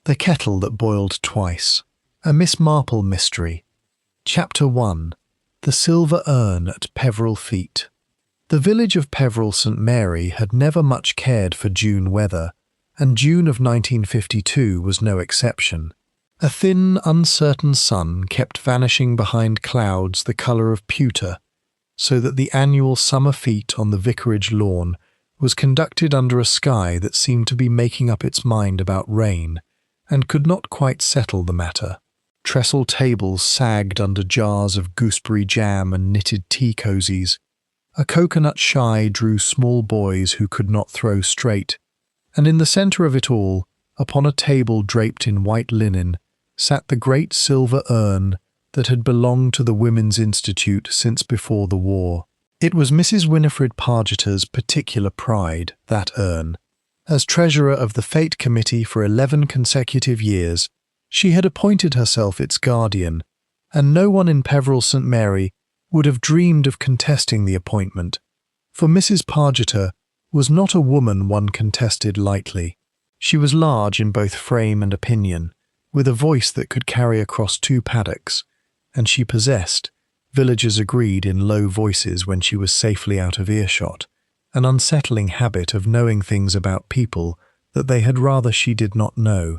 The Kettle That Boiled Twice. A Miss Marple Mystery. Chapter 1. The Silver Urn at Peveril Feet. The village of Peveril St. Mary had never much cared for June weather, and June of 1952 was no exception. A thin, uncertain sun kept vanishing behind clouds the colour of pewter, so that the annual summer fete on the vicarage lawn was conducted under a sky that seemed to be making up its mind about rain, and could not quite settle the matter. Trestle tables sagged under jars of gooseberry jam and knitted tea cosies. A coconut shy drew small boys who could not throw straight, and in the centre of it all, upon a table draped in white linen, sat the great silver urn that had belonged to the Women's Institute since before the war. It was Mrs. Winifred Pargeter's particular pride, that urn. As treasurer of the Fete Committee for 11 consecutive years, she had appointed herself its guardian, and no one in Peveril St. Mary would have dreamed of contesting the appointment, for Mrs. Pargeter was not a woman one contested lightly. She was large in both frame and opinion, with a voice that could carry across 2 paddocks, and she possessed, villagers agreed in low voices when she was safely out of earshot, an unsettling habit of knowing things about people that they had rather she did not know.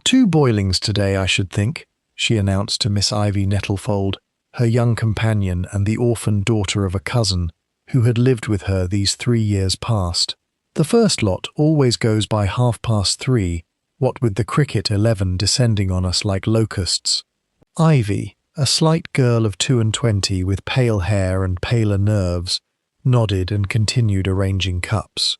2 boilings today, I should think, she announced to Miss Ivy Nettlefold, her young companion and the orphan daughter of a cousin, who had lived with her these 3 years past. The first lot always goes by 3:30, what with the cricket 11 descending on us like locusts. Ivy, a slight girl of 22 with pale hair and paler nerves, nodded and continued arranging cups.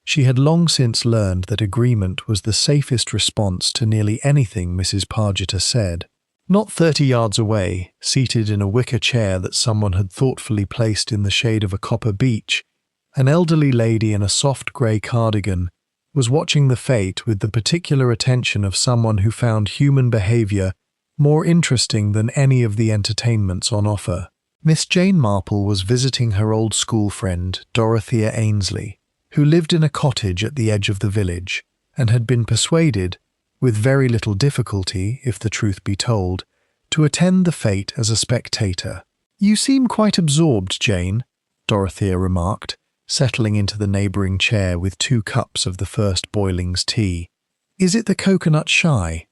She had long since learned that agreement was the safest response to nearly anything Mrs. Pargeter said. Not 30 yards away, seated in a wicker chair that someone had thoughtfully placed in the shade of a copper beech, an elderly lady in a soft grey cardigan was watching the fete with the particular attention of someone who found human behaviour more interesting than any of the entertainments on offer. Miss Jane Marple was visiting her old school friend, Dorothea Ainsley, who lived in a cottage at the edge of the village, and had been persuaded, with very little difficulty, if the truth be told, to attend the fete as a spectator. "You seem quite absorbed, Jane," Dorothea remarked, settling into the neighbouring chair with 2 cups of the first boiling's tea. "Is it the coconut shy?"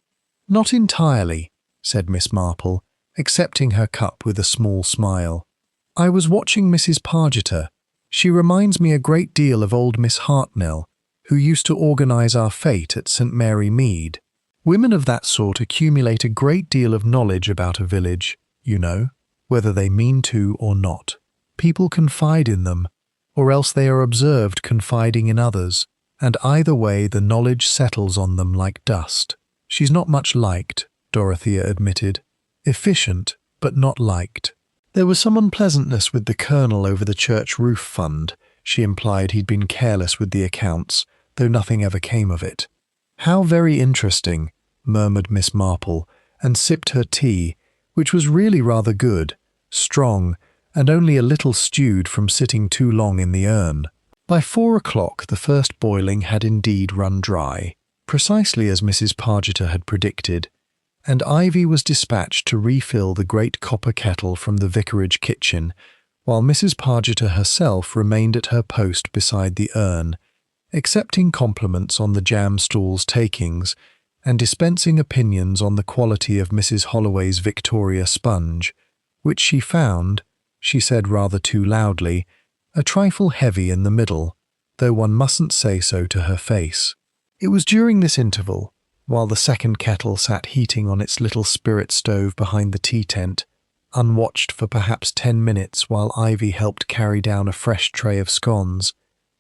"Not entirely," said Miss Marple, accepting her cup with a small smile. "I was watching Mrs. Pargeter. She reminds me a great deal of old Miss Hartnell, who used to organise our fete at St. Mary Mead. Women of that sort accumulate a great deal of knowledge about a village, you know, whether they mean to or not. People confide in them, or else they are observed confiding in others, and either way the knowledge settles on them like dust. She's not much liked," Dorothea admitted. "Efficient, but not liked. There was some unpleasantness with the colonel over the church roof fund. She implied he'd been careless with the accounts, though nothing ever came of it." "How very interesting," murmured Miss Marple, and sipped her tea, which was really rather good, strong, and only a little stewed from sitting too long in the urn. By 4 o'clock the first boiling had indeed run dry, precisely as Mrs. Pargeter had predicted, and Ivy was dispatched to refill the great copper kettle from the vicarage kitchen, while Mrs. Pargeter herself remained at her post beside the urn, accepting compliments on the jam stall's takings, and dispensing opinions on the quality of Mrs. Holloway's Victoria sponge, which she found, she said rather too loudly, a trifle heavy in the middle, though one mustn't say so to her face. It was during this interval, while the second kettle sat heating on its little spirit stove behind the tea tent, unwatched for perhaps 10 minutes while Ivy helped carry down a fresh tray of scones,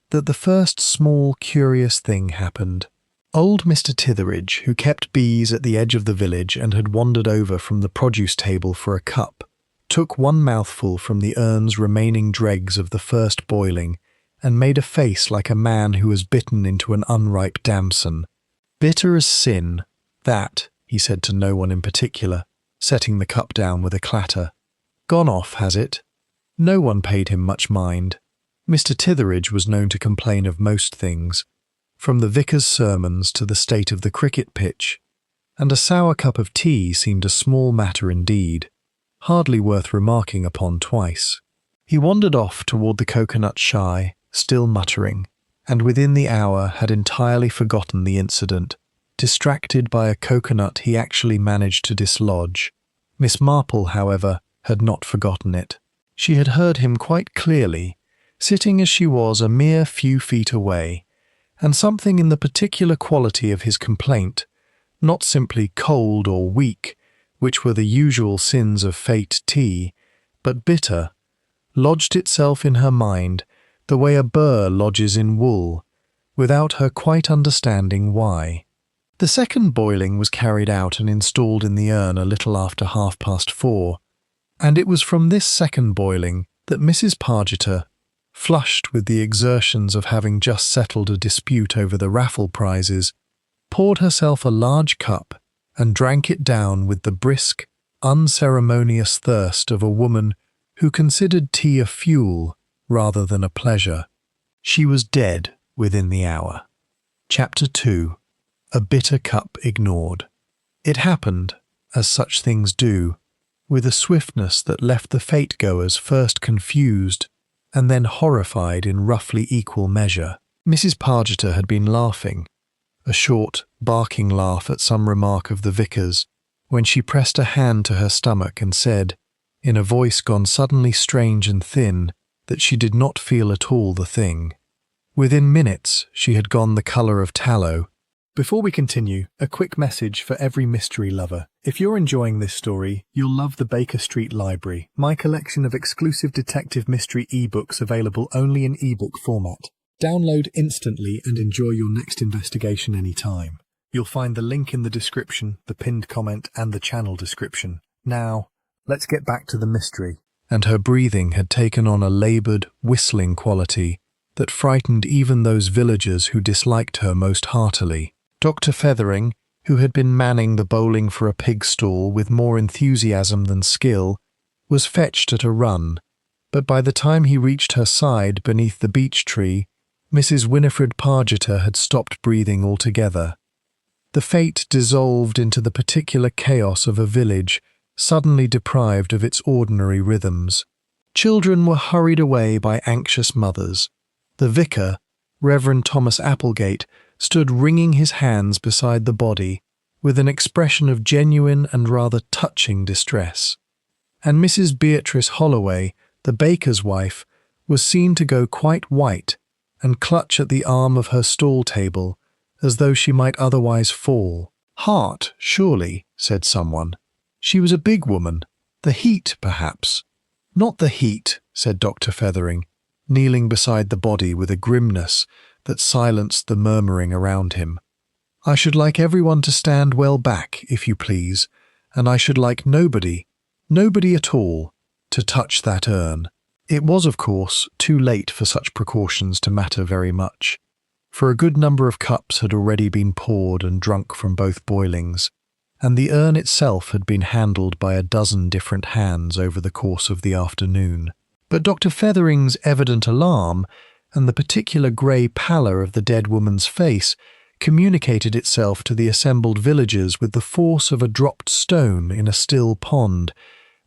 that the first small, curious thing happened. Old Mr. Titheridge, who kept bees at the edge of the village and had wandered over from the produce table for a cup, took 1 mouthful from the urn's remaining dregs of the first boiling, and made a face like a man who has bitten into an unripe damson. "Bitter as sin, that," he said to no one in particular, setting the cup down with a clatter. "Gone off, has it?" No one paid him much mind. Mr. Titheridge was known to complain of most things, from the vicar's sermons to the state of the cricket pitch, and a sour cup of tea seemed a small matter indeed, hardly worth remarking upon twice. He wandered off toward the coconut shy, still muttering, and within the hour had entirely forgotten the incident, distracted by a coconut he actually managed to dislodge. Miss Marple, however, had not forgotten it. She had heard him quite clearly, sitting as she was a mere few feet away, and something in the particular quality of his complaint, not simply cold or weak, which were the usual sins of fate tea, but bitter, lodged itself in her mind the way a burr lodges in wool, without her quite understanding why. The second boiling was carried out and installed in the urn a little after 4:30, and it was from this second boiling that Mrs. Pargeter, flushed with the exertions of having just settled a dispute over the raffle prizes, poured herself a large cup and drank it down with the brisk, unceremonious thirst of a woman who considered tea a fuel rather than a pleasure. She was dead within the hour. Chapter 2. A Bitter Cup Ignored. It happened, as such things do, with a swiftness that left the fate-goers first confused and then horrified in roughly equal measure. Mrs. Pargeter had been laughing, a short, barking laugh at some remark of the vicar's, when she pressed a hand to her stomach and said, in a voice gone suddenly strange and thin, that she did not feel at all the thing. Within minutes she had gone the colour of tallow. Before we continue, a quick message for every mystery lover. If you're enjoying this story, you'll love the Baker Street Library, my collection of exclusive detective mystery ebooks available only in ebook format. Download instantly and enjoy your next investigation anytime. You'll find the link in the description, the pinned comment, and the channel description. Now, let's get back to the mystery. And her breathing had taken on a laboured, whistling quality that frightened even those villagers who disliked her most heartily. Dr. Feathering, who had been manning the bowling for a pig stall with more enthusiasm than skill, was fetched at a run, but by the time he reached her side beneath the beech tree, Mrs. Winifred Pargeter had stopped breathing altogether. The fate dissolved into the particular chaos of a village suddenly deprived of its ordinary rhythms. Children were hurried away by anxious mothers. The vicar, Reverend Thomas Applegate, stood wringing his hands beside the body, with an expression of genuine and rather touching distress. And Mrs. Beatrice Holloway, the baker's wife, was seen to go quite white and clutch at the arm of her stall table, as though she might otherwise fall. Heart, surely, said someone. She was a big woman. The heat, perhaps. Not the heat, said Dr. Feathering, kneeling beside the body with a grimness that silenced the murmuring around him. I should like everyone to stand well back, if you please, and I should like nobody at all, to touch that urn. It was, of course, too late for such precautions to matter very much, for a good number of cups had already been poured and drunk from both boilings, and the urn itself had been handled by a dozen different hands over the course of the afternoon. But Dr. Feathering's evident alarm and the particular grey pallor of the dead woman's face communicated itself to the assembled villagers with the force of a dropped stone in a still pond,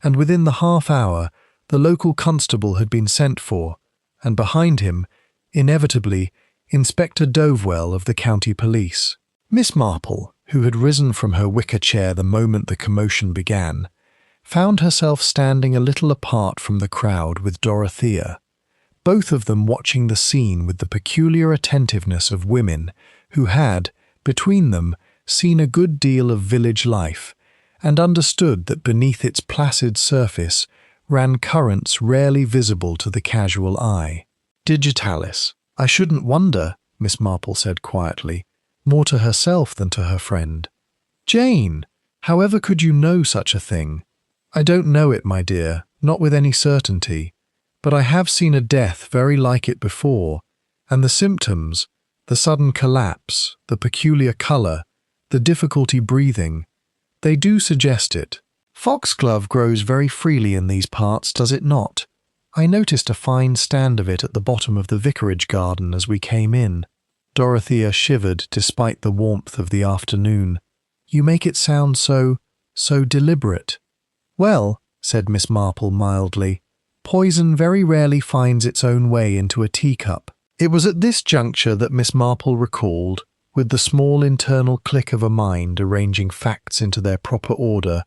and within the half-hour the local constable had been sent for, and behind him, inevitably, Inspector Dovewell of the county police. Miss Marple, who had risen from her wicker chair the moment the commotion began, found herself standing a little apart from the crowd with Dorothea, both of them watching the scene with the peculiar attentiveness of women who had, between them, seen a good deal of village life, and understood that beneath its placid surface ran currents rarely visible to the casual eye. Digitalis. I shouldn't wonder, Miss Marple said quietly, more to herself than to her friend. Jane, however could you know such a thing? I don't know it, my dear, not with any certainty, but I have seen a death very like it before, and the symptoms, the sudden collapse, the peculiar colour, the difficulty breathing, they do suggest it. Foxglove grows very freely in these parts, does it not? I noticed a fine stand of it at the bottom of the vicarage garden as we came in. Dorothea shivered despite the warmth of the afternoon. You make it sound so deliberate." "Well," said Miss Marple mildly, "poison very rarely finds its own way into a teacup." It was at this juncture that Miss Marple recalled, with the small internal click of a mind arranging facts into their proper order,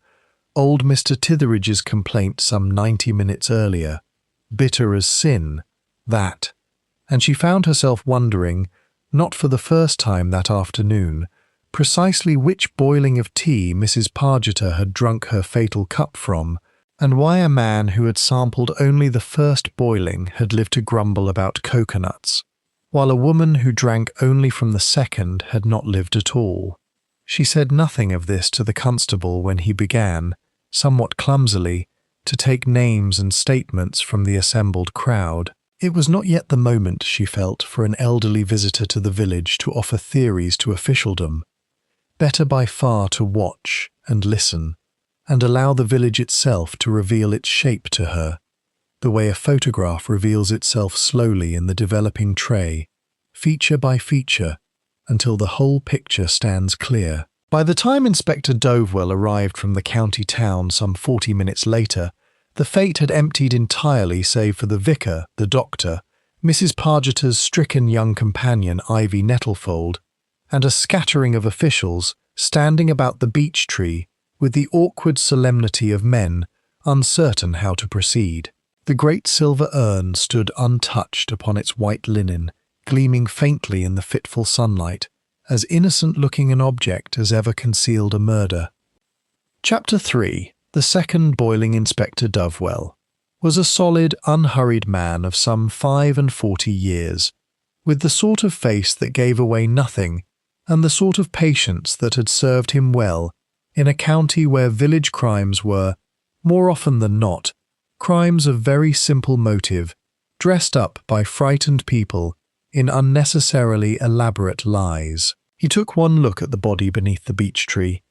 old Mr. Titheridge's complaint some 90 minutes earlier. Bitter as sin, that. And she found herself wondering, not for the first time that afternoon, precisely which boiling of tea Mrs. Pargeter had drunk her fatal cup from, and why a man who had sampled only the first boiling had lived to grumble about coconuts, while a woman who drank only from the second had not lived at all. She said nothing of this to the constable when he began, somewhat clumsily, to take names and statements from the assembled crowd. It was not yet the moment, she felt, for an elderly visitor to the village to offer theories to officialdom. Better by far to watch and listen, and allow the village itself to reveal its shape to her, the way a photograph reveals itself slowly in the developing tray, feature by feature, until the whole picture stands clear. By the time Inspector Dovewell arrived from the county town some 40 minutes later, the fete had emptied entirely save for the vicar, the doctor, Mrs. Pargeter's stricken young companion Ivy Nettlefold, and a scattering of officials standing about the beech tree with the awkward solemnity of men uncertain how to proceed. The great silver urn stood untouched upon its white linen, gleaming faintly in the fitful sunlight, as innocent-looking an object as ever concealed a murder. Chapter 3. The second boiling Inspector Dovewell was a solid, unhurried man of some 45 years, with the sort of face that gave away nothing, and the sort of patience that had served him well in a county where village crimes were, more often than not, crimes of very simple motive, dressed up by frightened people in unnecessarily elaborate lies. He took one look at the body beneath the beech tree,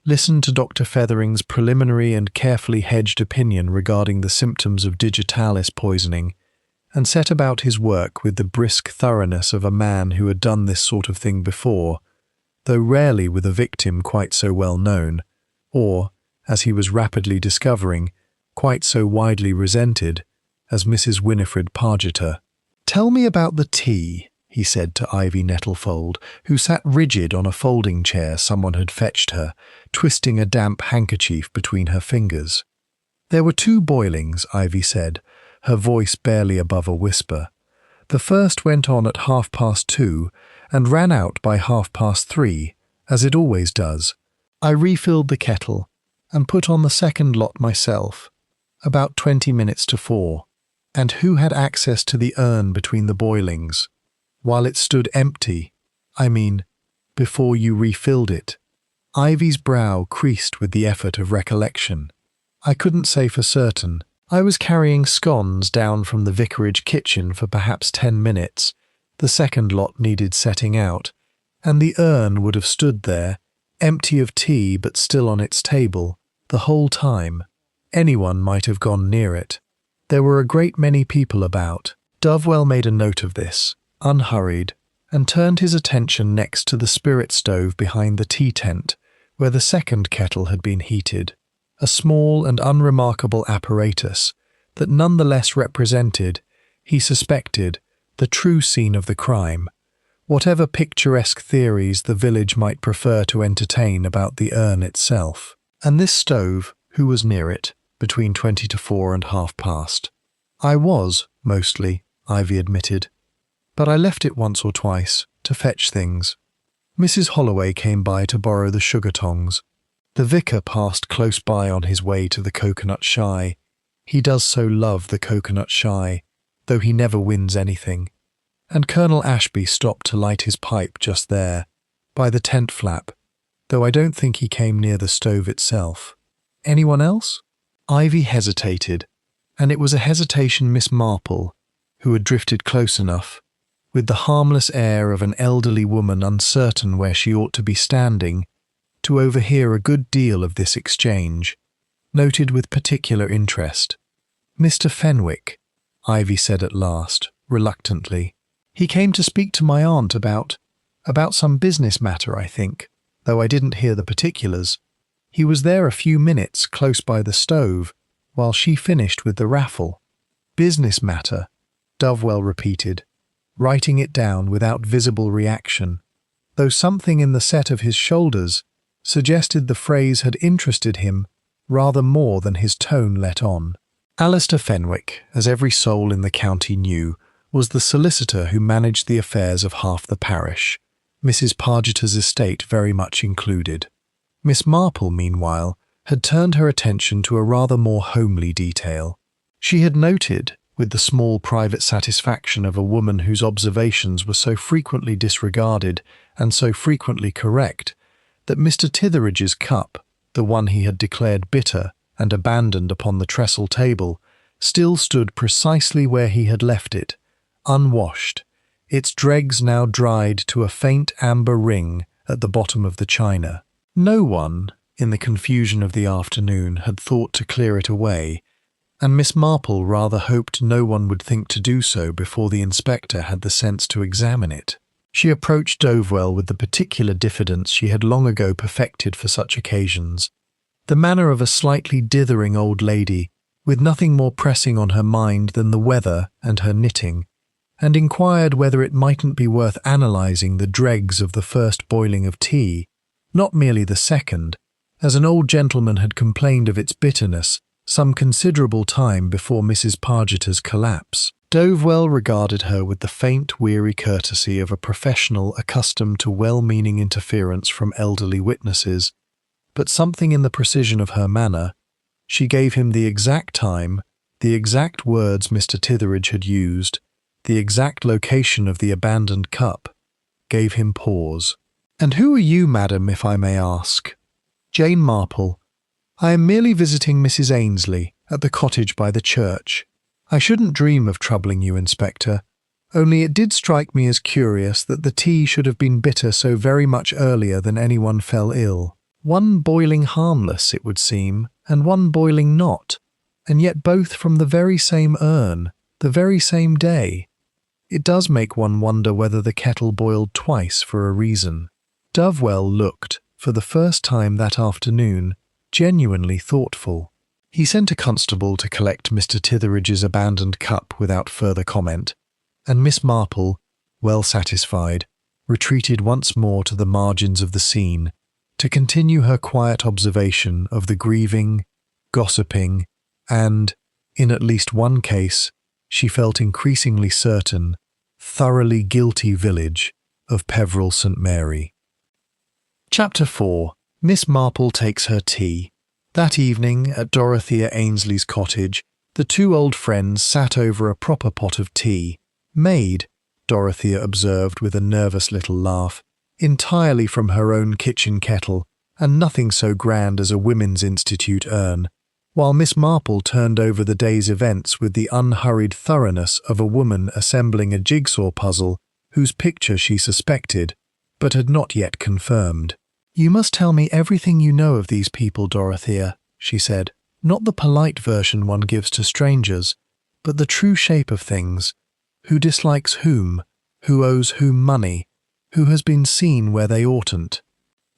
listened to Dr. Feathering's preliminary and carefully hedged opinion regarding the symptoms of digitalis poisoning, and set about his work with the brisk thoroughness of a man who had done this sort of thing before, though rarely with a victim quite so well known, or, as he was rapidly discovering, quite so widely resented as Mrs. Winifred Pargeter. "Tell me about the tea," he said to Ivy Nettlefold, who sat rigid on a folding chair someone had fetched her, twisting a damp handkerchief between her fingers. "There were 2 boilings," Ivy said, her voice barely above a whisper. "The first went on at 2:30 and ran out by 3:30, as it always does. I refilled the kettle and put on the second lot myself, about 20 minutes to 4. And who had access to the urn between the boilings, while it stood empty, I mean, before you refilled it?" Ivy's brow creased with the effort of recollection. "I couldn't say for certain. I was carrying scones down from the vicarage kitchen for perhaps 10 minutes. The second lot needed setting out, and the urn would have stood there, empty of tea but still on its table, the whole time. Anyone might have gone near it. There were a great many people about." Dovewell made a note of this, unhurried, and turned his attention next to the spirit stove behind the tea tent, where the second kettle had been heated, a small and unremarkable apparatus that nonetheless represented, he suspected, the true scene of the crime, whatever picturesque theories the village might prefer to entertain about the urn itself. And this stove, who was near it, between 20 to 4 and 2:30? "I was, mostly," Ivy admitted, "but I left it once or twice, to fetch things. Mrs. Holloway came by to borrow the sugar tongs. The vicar passed close by on his way to the coconut shy. He does so love the coconut shy, though he never wins anything. And Colonel Ashby stopped to light his pipe just there, by the tent flap, though I don't think he came near the stove itself. Anyone else?" Ivy hesitated, and it was a hesitation Miss Marple, who had drifted close enough, with the harmless air of an elderly woman uncertain where she ought to be standing, to overhear a good deal of this exchange, noted with particular interest. "Mr. Fenwick," Ivy said at last, reluctantly. "He came to speak to my aunt about some business matter, I think." though I didn't hear the particulars. He was there a few minutes close by the stove, while she finished with the raffle. Business matter, Dovewell repeated, writing it down without visible reaction, though something in the set of his shoulders suggested the phrase had interested him rather more than his tone let on. Alistair Fenwick, as every soul in the county knew, was the solicitor who managed the affairs of half the parish, Mrs. Pargeter's estate very much included. Miss Marple, meanwhile, had turned her attention to a rather more homely detail. She had noted, with the small private satisfaction of a woman whose observations were so frequently disregarded and so frequently correct, that Mr. Titheridge's cup, the one he had declared bitter and abandoned upon the trestle table, still stood precisely where he had left it, unwashed, its dregs now dried to a faint amber ring at the bottom of the china. No one, in the confusion of the afternoon, had thought to clear it away, and Miss Marple rather hoped no one would think to do so before the inspector had the sense to examine it. She approached Dovewell with the particular diffidence she had long ago perfected for such occasions, the manner of a slightly dithering old lady, with nothing more pressing on her mind than the weather and her knitting, and inquired whether it mightn't be worth analysing the dregs of the first boiling of tea, not merely the second, as an old gentleman had complained of its bitterness some considerable time before Mrs. Pargeter's collapse. Dovewell regarded her with the faint, weary courtesy of a professional accustomed to well-meaning interference from elderly witnesses, but something in the precision of her manner, she gave him the exact time, the exact words Mr. Titheridge had used, the exact location of the abandoned cup, gave him pause. "And who are you, madam, if I may ask?" "Jane Marple. I am merely visiting Mrs. Ainsley at the cottage by the church. I shouldn't dream of troubling you, Inspector, only it did strike me as curious that the tea should have been bitter so very much earlier than anyone fell ill. One boiling harmless, it would seem, and one boiling not, and yet both from the very same urn, the very same day. It does make one wonder whether the kettle boiled twice for a reason." Dovewell looked, for the first time that afternoon, genuinely thoughtful. He sent a constable to collect Mr. Titheridge's abandoned cup without further comment, and Miss Marple, well satisfied, retreated once more to the margins of the scene to continue her quiet observation of the grieving, gossiping, and, in at least one case, she felt increasingly certain, thoroughly guilty village of Peveril St. Mary. Chapter 4. Miss Marple takes her tea. That evening, at Dorothea Ainsley's cottage, the two old friends sat over a proper pot of tea, made, Dorothea observed with a nervous little laugh, entirely from her own kitchen kettle, and nothing so grand as a Women's Institute urn, while Miss Marple turned over the day's events with the unhurried thoroughness of a woman assembling a jigsaw puzzle whose picture she suspected, but had not yet confirmed. "You must tell me everything you know of these people, Dorothea," she said. "Not the polite version one gives to strangers, but the true shape of things. Who dislikes whom? Who owes whom money? Who has been seen where they oughtn't?"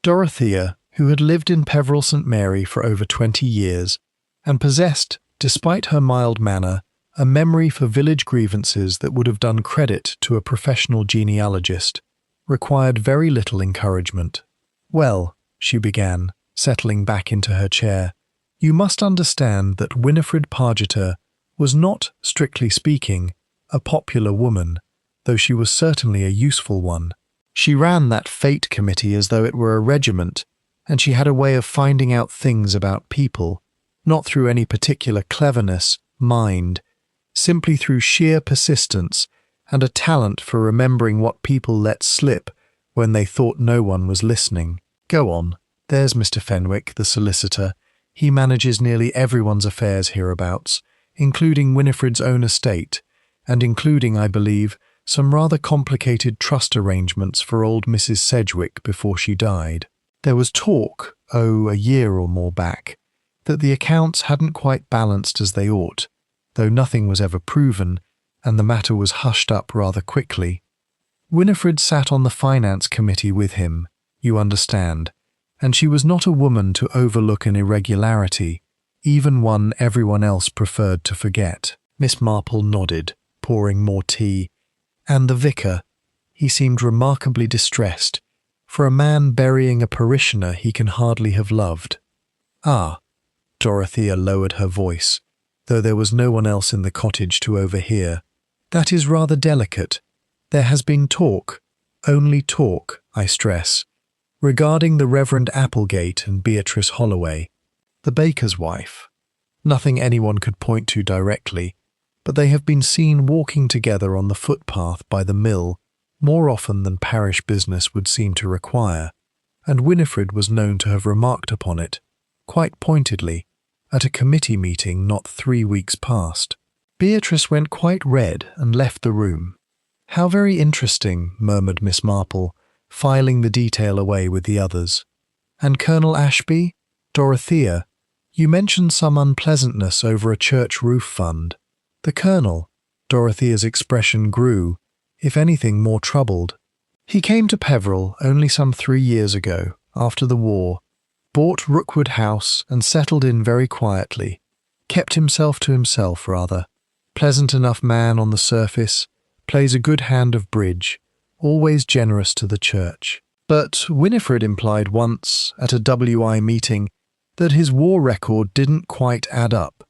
Dorothea, who had lived in Peveril St. Mary for over 20 years, and possessed, despite her mild manner, a memory for village grievances that would have done credit to a professional genealogist, required very little encouragement. "Well," she began, settling back into her chair, "you must understand that Winifred Pargeter was not, strictly speaking, a popular woman, though she was certainly a useful one. She ran that fate committee as though it were a regiment, and she had a way of finding out things about people, not through any particular cleverness, mind, simply through sheer persistence and a talent for remembering what people let slip when they thought no one was listening. Go on. There's Mr. Fenwick, the solicitor. He manages nearly everyone's affairs hereabouts, including Winifred's own estate, and including, I believe, some rather complicated trust arrangements for old Mrs. Sedgwick before she died. There was talk, a year or more back, that the accounts hadn't quite balanced as they ought, though nothing was ever proven, and the matter was hushed up rather quickly. Winifred sat on the finance committee with him, you understand, and she was not a woman to overlook an irregularity, even one everyone else preferred to forget. Miss Marple nodded, pouring more tea, and the vicar, he seemed remarkably distressed. For a man burying a parishioner he can hardly have loved. Ah, Dorothea lowered her voice, though there was no one else in the cottage to overhear. That is rather delicate. There has been talk, only talk, I stress, regarding the Reverend Applegate and Beatrice Holloway, the baker's wife. Nothing anyone could point to directly, but they have been seen walking together on the footpath by the mill more often than parish business would seem to require, and Winifred was known to have remarked upon it, quite pointedly, at a committee meeting not 3 weeks past. Beatrice went quite red and left the room. "How very interesting," murmured Miss Marple, filing the detail away with the others. "And Colonel Ashby? Dorothea, you mentioned some unpleasantness over a church roof fund. The Colonel," Dorothea's expression grew, if anything more troubled. "He came to Peveril only some 3 years ago, after the war, bought Rookwood House and settled in very quietly, kept himself to himself rather. Pleasant enough man on the surface, plays a good hand of bridge, always generous to the church. But Winifred implied once, at a WI meeting, that his war record didn't quite add up.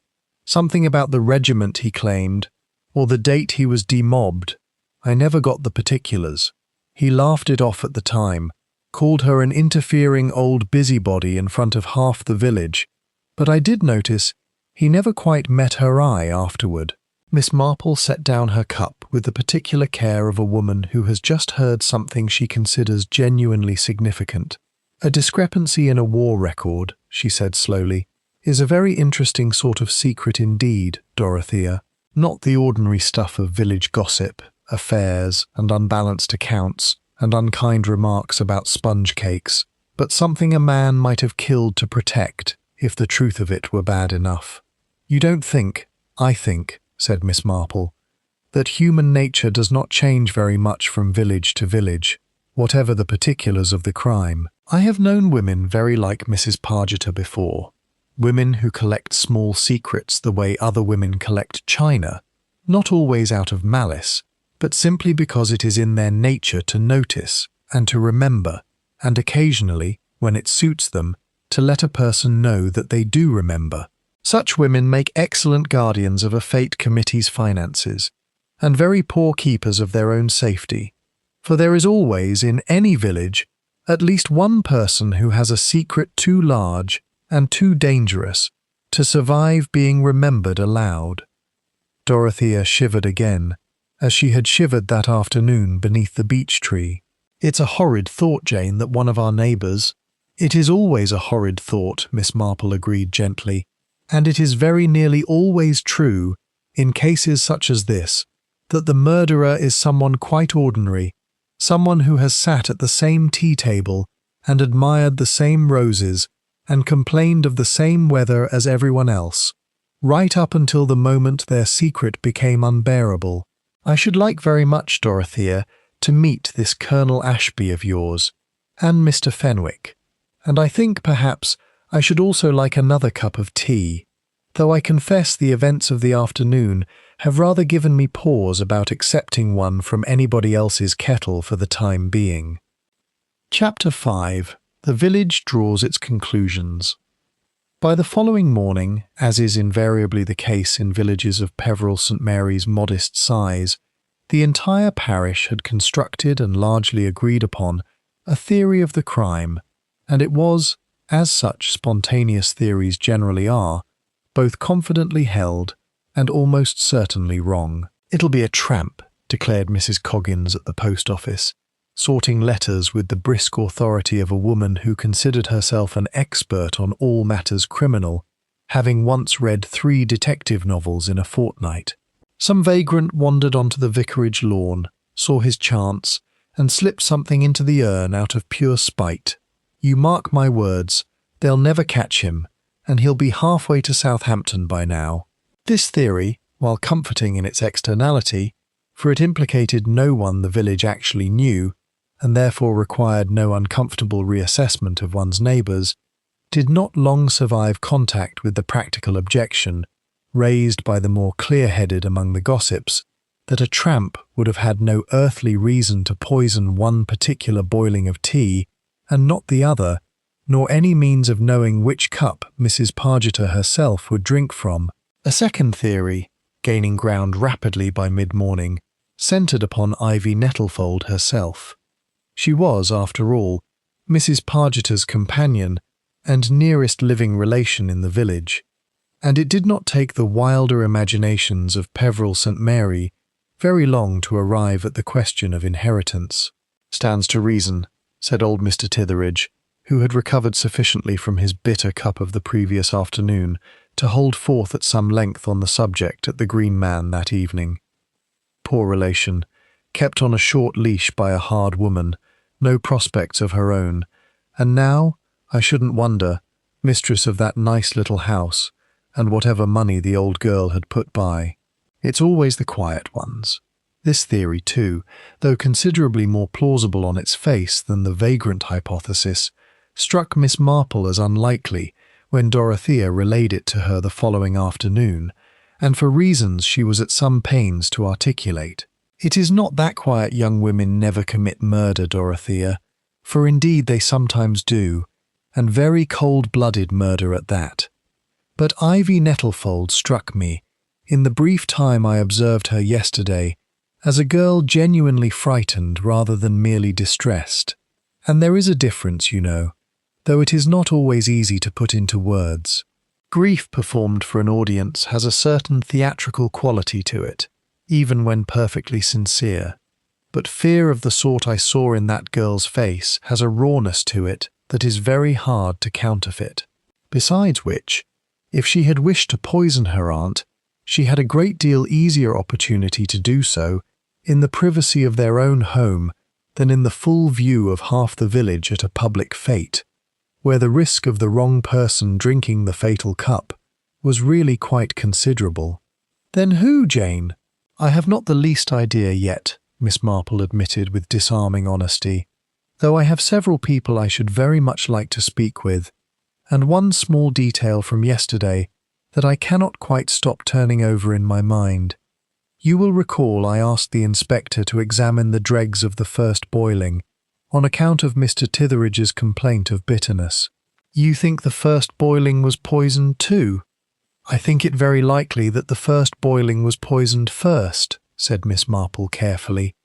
Something about the regiment he claimed, or the date he was demobbed. I never got the particulars. He laughed it off at the time, called her an interfering old busybody in front of half the village, but I did notice he never quite met her eye afterward." Miss Marple set down her cup with the particular care of a woman who has just heard something she considers genuinely significant. "A discrepancy in a war record," she said slowly, "is a very interesting sort of secret indeed, Dorothea. Not the ordinary stuff of village gossip, affairs, and unbalanced accounts, and unkind remarks about sponge cakes, but something a man might have killed to protect, if the truth of it were bad enough. You don't think, I think," said Miss Marple, "that human nature does not change very much from village to village, whatever the particulars of the crime. I have known women very like Mrs. Pargeter before, women who collect small secrets the way other women collect china, not always out of malice, but simply because it is in their nature to notice and to remember, and occasionally, when it suits them, to let a person know that they do remember. Such women make excellent guardians of a fete committee's finances, and very poor keepers of their own safety, for there is always, in any village, at least one person who has a secret too large and too dangerous to survive being remembered aloud." Dorothea shivered again, as she had shivered that afternoon beneath the beech tree. "It's a horrid thought, Jane, that one of our neighbours—" "It is always a horrid thought," Miss Marple agreed gently, "and it is very nearly always true, in cases such as this, that the murderer is someone quite ordinary, someone who has sat at the same tea-table and admired the same roses and complained of the same weather as everyone else, right up until the moment their secret became unbearable. I should like very much, Dorothea, to meet this Colonel Ashby of yours, and Mr. Fenwick, and I think, perhaps, I should also like another cup of tea, though I confess the events of the afternoon have rather given me pause about accepting one from anybody else's kettle for the time being." Chapter 5. The village draws its conclusions. By the following morning, as is invariably the case in villages of Peveril St. Mary's modest size, the entire parish had constructed and largely agreed upon a theory of the crime, and it was, as such spontaneous theories generally are, both confidently held and almost certainly wrong. "It'll be a tramp," declared Mrs. Coggins at the post office, sorting letters with the brisk authority of a woman who considered herself an expert on all matters criminal, having once read 3 detective novels in a fortnight. Some vagrant wandered onto the vicarage lawn, saw his chance, and slipped something into the urn out of pure spite. You mark my words, they'll never catch him, and he'll be halfway to Southampton by now. This theory, while comforting in its externality, for it implicated no one the village actually knew, and therefore required no uncomfortable reassessment of one's neighbours, did not long survive contact with the practical objection, raised by the more clear-headed among the gossips, that a tramp would have had no earthly reason to poison one particular boiling of tea and not the other, nor any means of knowing which cup Mrs. Pargeter herself would drink from. A second theory, gaining ground rapidly by mid-morning, centred upon Ivy Nettlefold herself. She was, after all, Mrs. Pargeter's companion and nearest living relation in the village, and it did not take the wilder imaginations of Peveril St. Mary very long to arrive at the question of inheritance. "Stands to reason," said old Mr. Titheridge, who had recovered sufficiently from his bitter cup of the previous afternoon to hold forth at some length on the subject at the Green Man that evening. Poor relation, kept on a short leash by a hard woman, no prospects of her own, and now, I shouldn't wonder, mistress of that nice little house, and whatever money the old girl had put by. It's always the quiet ones. This theory, too, though considerably more plausible on its face than the vagrant hypothesis, struck Miss Marple as unlikely when Dorothea relayed it to her the following afternoon, and for reasons she was at some pains to articulate. "It is not that quiet young women never commit murder, Dorothea, for indeed they sometimes do, and very cold-blooded murder at that. But Ivy Nettlefold struck me, in the brief time I observed her yesterday, as a girl genuinely frightened rather than merely distressed. And there is a difference, you know, though it is not always easy to put into words. Grief performed for an audience has a certain theatrical quality to it, even when perfectly sincere. But fear of the sort I saw in that girl's face has a rawness to it that is very hard to counterfeit. Besides which, if she had wished to poison her aunt, she had a great deal easier opportunity to do so in the privacy of their own home than in the full view of half the village at a public fete, where the risk of the wrong person drinking the fatal cup was really quite considerable." "Then who, Jane?" "I have not the least idea yet," Miss Marple admitted with disarming honesty, "though I have several people I should very much like to speak with, and one small detail from yesterday that I cannot quite stop turning over in my mind. You will recall I asked the inspector to examine the dregs of the first boiling, on account of Mr. Titheridge's complaint of bitterness. You think the first boiling was poisoned too?" "I think it very likely that the first boiling was poisoned first," said Miss Marple carefully,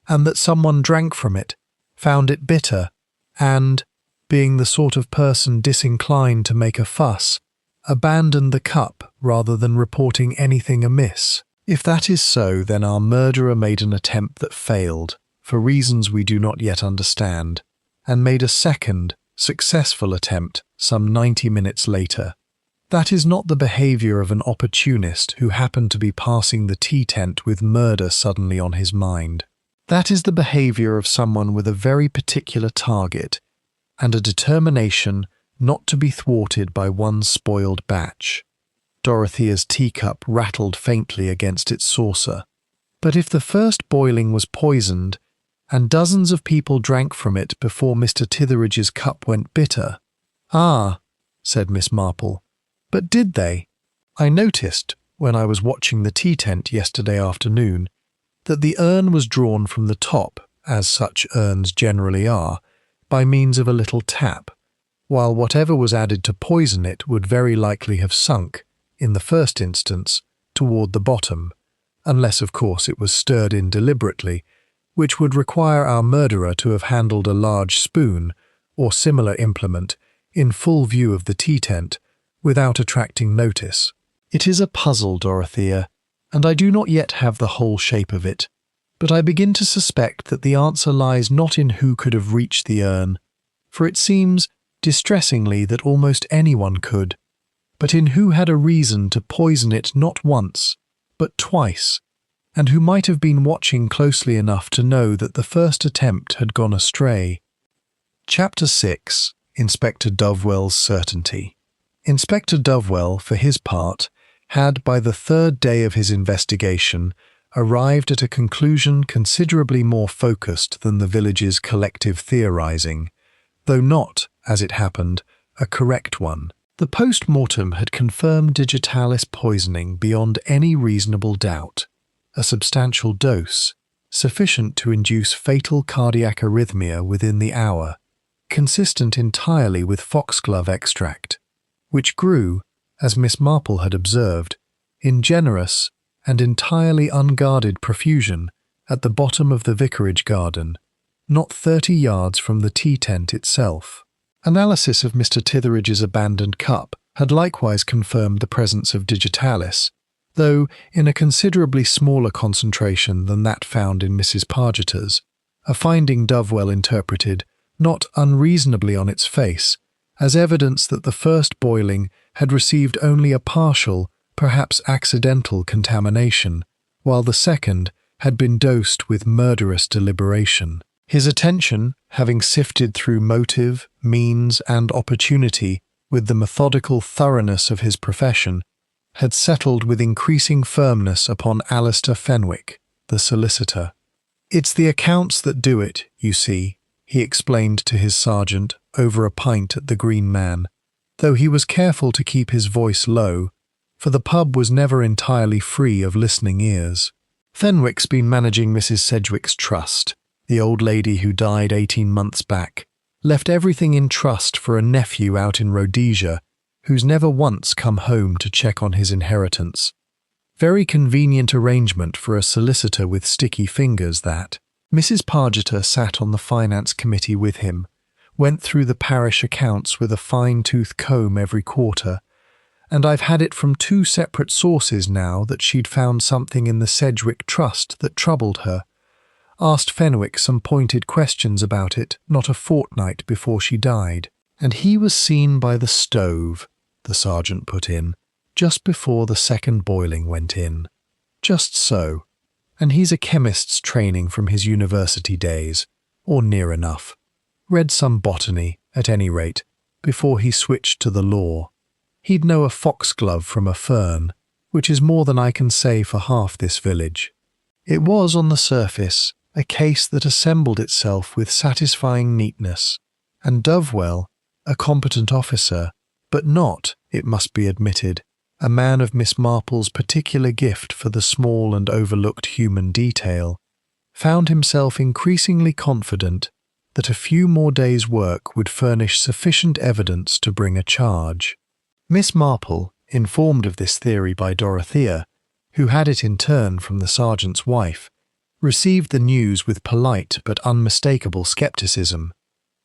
"and that someone drank from it, found it bitter, and, being the sort of person disinclined to make a fuss, abandoned the cup rather than reporting anything amiss. If that is so, then our murderer made an attempt that failed, for reasons we do not yet understand, and made a second, successful attempt some 90 minutes later. That is not the behaviour of an opportunist who happened to be passing the tea tent with murder suddenly on his mind. That is the behaviour of someone with a very particular target, and a determination not to be thwarted by one spoiled batch." Dorothea's teacup rattled faintly against its saucer. "But if the first boiling was poisoned, and dozens of people drank from it before Mr. Titheridge's cup went bitter—" "Ah," said Miss Marple, "but did they? I noticed, when I was watching the tea tent yesterday afternoon, that the urn was drawn from the top, as such urns generally are, by means of a little tap, while whatever was added to poison it would very likely have sunk, in the first instance, toward the bottom, unless of course it was stirred in deliberately, which would require our murderer to have handled a large spoon, or similar implement, in full view of the tea tent, without attracting notice. It is a puzzle, Dorothea, and I do not yet have the whole shape of it, but I begin to suspect that the answer lies not in who could have reached the urn, for it seems, distressingly, that almost anyone could, but in who had a reason to poison it not once, but twice, and who might have been watching closely enough to know that the first attempt had gone astray. Chapter 6. Inspector Dovewell's Certainty. Inspector Dovewell, for his part, had, by the third day of his investigation, arrived at a conclusion considerably more focused than the village's collective theorizing, though not, as it happened, a correct one. The post-mortem had confirmed digitalis poisoning beyond any reasonable doubt, a substantial dose, sufficient to induce fatal cardiac arrhythmia within the hour, consistent entirely with foxglove extract, which grew, as Miss Marple had observed, in generous and entirely unguarded profusion at the bottom of the vicarage garden, not 30 yards from the tea tent itself. Analysis of Mr. Titheridge's abandoned cup had likewise confirmed the presence of digitalis, though in a considerably smaller concentration than that found in Mrs. Pargeter's, a finding Dovewell interpreted, not unreasonably on its face, as evidence that the first boiling had received only a partial, perhaps accidental contamination, while the second had been dosed with murderous deliberation. His attention, having sifted through motive, means, and opportunity with the methodical thoroughness of his profession, had settled with increasing firmness upon Alistair Fenwick, the solicitor. "It's the accounts that do it, you see," he explained to his sergeant over a pint at the Green Man, though he was careful to keep his voice low, for the pub was never entirely free of listening ears. "Fenwick's been managing Mrs. Sedgwick's trust. The old lady who died 18 months back left everything in trust for a nephew out in Rhodesia who's never once come home to check on his inheritance. Very convenient arrangement for a solicitor with sticky fingers, that." Mrs. Pargeter sat on the finance committee with him, went through the parish accounts with a fine-tooth comb every quarter, and I've had it from 2 separate sources now that she'd found something in the Sedgwick Trust that troubled her. Asked Fenwick some pointed questions about it not a fortnight before she died. "And he was seen by the stove," the sergeant put in, "just before the second boiling went in." "Just so. And he's a chemist's training from his university days, or near enough. Read some botany, at any rate, before he switched to the law. He'd know a foxglove from a fern, which is more than I can say for half this village. It was, on the surface, a case that assembled itself with satisfying neatness, and Dovewell, a competent officer, but not, it must be admitted, a man of Miss Marple's particular gift for the small and overlooked human detail, found himself increasingly confident that a few more days' work would furnish sufficient evidence to bring a charge. Miss Marple, informed of this theory by Dorothea, who had it in turn from the sergeant's wife, received the news with polite but unmistakable scepticism.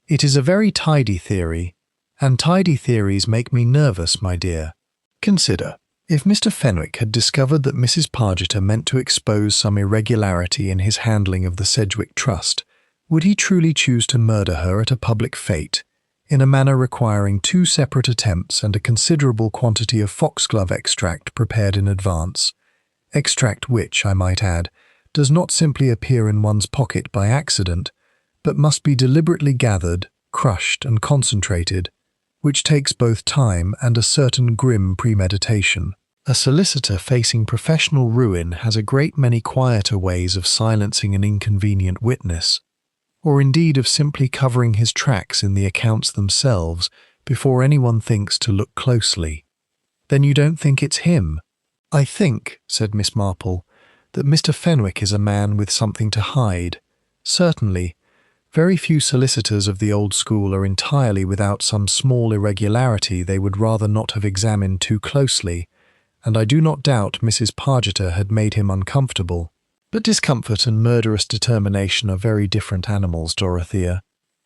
"It is a very tidy theory, and tidy theories make me nervous, my dear. Consider, if Mr. Fenwick had discovered that Mrs. Pargeter meant to expose some irregularity in his handling of the Sedgwick Trust, would he truly choose to murder her at a public fete, in a manner requiring 2 separate attempts and a considerable quantity of foxglove extract prepared in advance, extract which, I might add, does not simply appear in one's pocket by accident, but must be deliberately gathered, crushed and concentrated, which takes both time and a certain grim premeditation. A solicitor facing professional ruin has a great many quieter ways of silencing an inconvenient witness, or indeed of simply covering his tracks in the accounts themselves before anyone thinks to look closely. Then you don't think it's him?" "I think," said Miss Marple, "that Mr. Fenwick is a man with something to hide. Certainly, very few solicitors of the old school are entirely without some small irregularity they would rather not have examined too closely, and I do not doubt Mrs. Pargeter had made him uncomfortable. But discomfort and murderous determination are very different animals, Dorothea,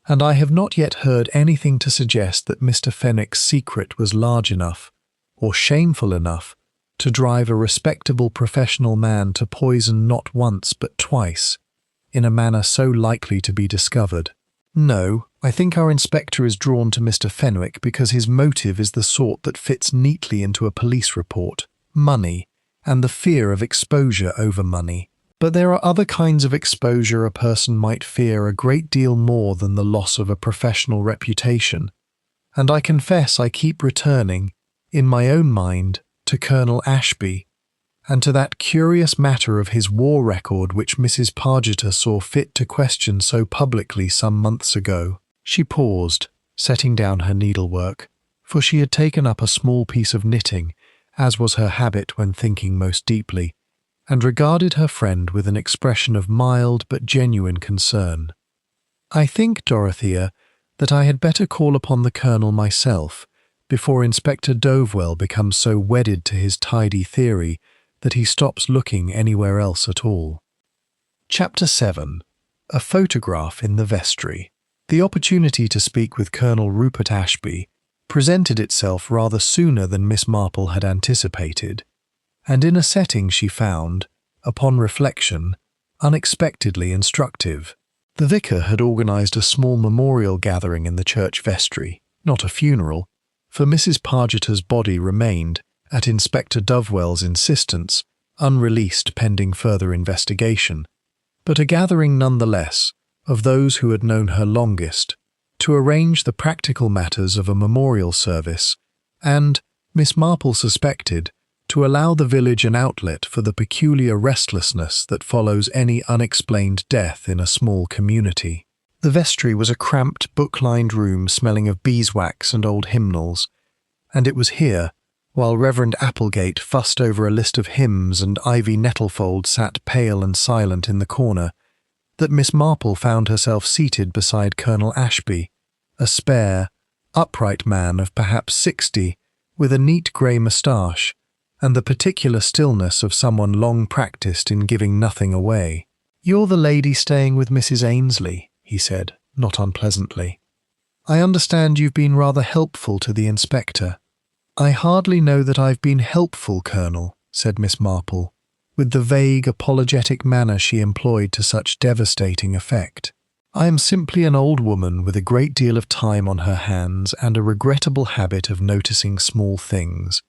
and I have not yet heard anything to suggest that Mr. Fenwick's secret was large enough, or shameful enough, to drive a respectable professional man to poison not once but twice, in a manner so likely to be discovered. No, I think our inspector is drawn to Mr. Fenwick because his motive is the sort that fits neatly into a police report: money, and the fear of exposure over money. But there are other kinds of exposure a person might fear a great deal more than the loss of a professional reputation, and I confess I keep returning, in my own mind, to Colonel Ashby, and to that curious matter of his war record which Mrs. Pargeter saw fit to question so publicly some months ago. She paused, setting down her needlework, for she had taken up a small piece of knitting, as was her habit when thinking most deeply, and regarded her friend with an expression of mild but genuine concern. "I think, Dorothea, that I had better call upon the Colonel myself, before Inspector Dovewell becomes so wedded to his tidy theory that he stops looking anywhere else at all." Chapter 7. A Photograph in the Vestry. The opportunity to speak with Colonel Rupert Ashby presented itself rather sooner than Miss Marple had anticipated, and in a setting she found, upon reflection, unexpectedly instructive. The vicar had organised a small memorial gathering in the church vestry, not a funeral, for Mrs. Pargeter's body remained, at Inspector Dovewell's insistence, unreleased pending further investigation, but a gathering nonetheless of those who had known her longest, to arrange the practical matters of a memorial service, and, Miss Marple suspected, to allow the village an outlet for the peculiar restlessness that follows any unexplained death in a small community. The vestry was a cramped, book-lined room smelling of beeswax and old hymnals, and it was here, while Reverend Applegate fussed over a list of hymns and Ivy Nettlefold sat pale and silent in the corner, that Miss Marple found herself seated beside Colonel Ashby, a spare, upright man of perhaps 60, with a neat grey moustache, and the particular stillness of someone long practised in giving nothing away. "You're the lady staying with Mrs. Ainsley," he said, not unpleasantly. "I understand you've been rather helpful to the inspector." "I hardly know that I've been helpful, Colonel," said Miss Marple, with the vague, apologetic manner she employed to such devastating effect. "I am simply an old woman with a great deal of time on her hands and a regrettable habit of noticing small things.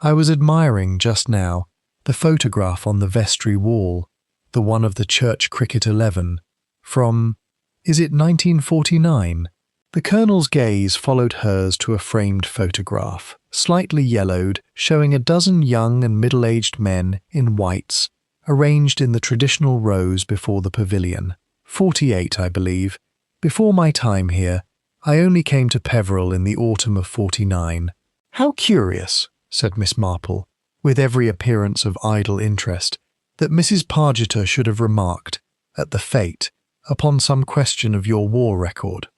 I was admiring, just now, the photograph on the vestry wall, the one of the church cricket 11, from, is it 1949? The Colonel's gaze followed hers to a framed photograph, slightly yellowed, showing a dozen young and middle-aged men in whites, arranged in the traditional rows before the pavilion. 48, I believe. Before my time here, I only came to Peveril in the autumn of 49. "How curious," said Miss Marple, with every appearance of idle interest, "that Mrs. Pargeter should have remarked, at the fete, upon some question of your war record.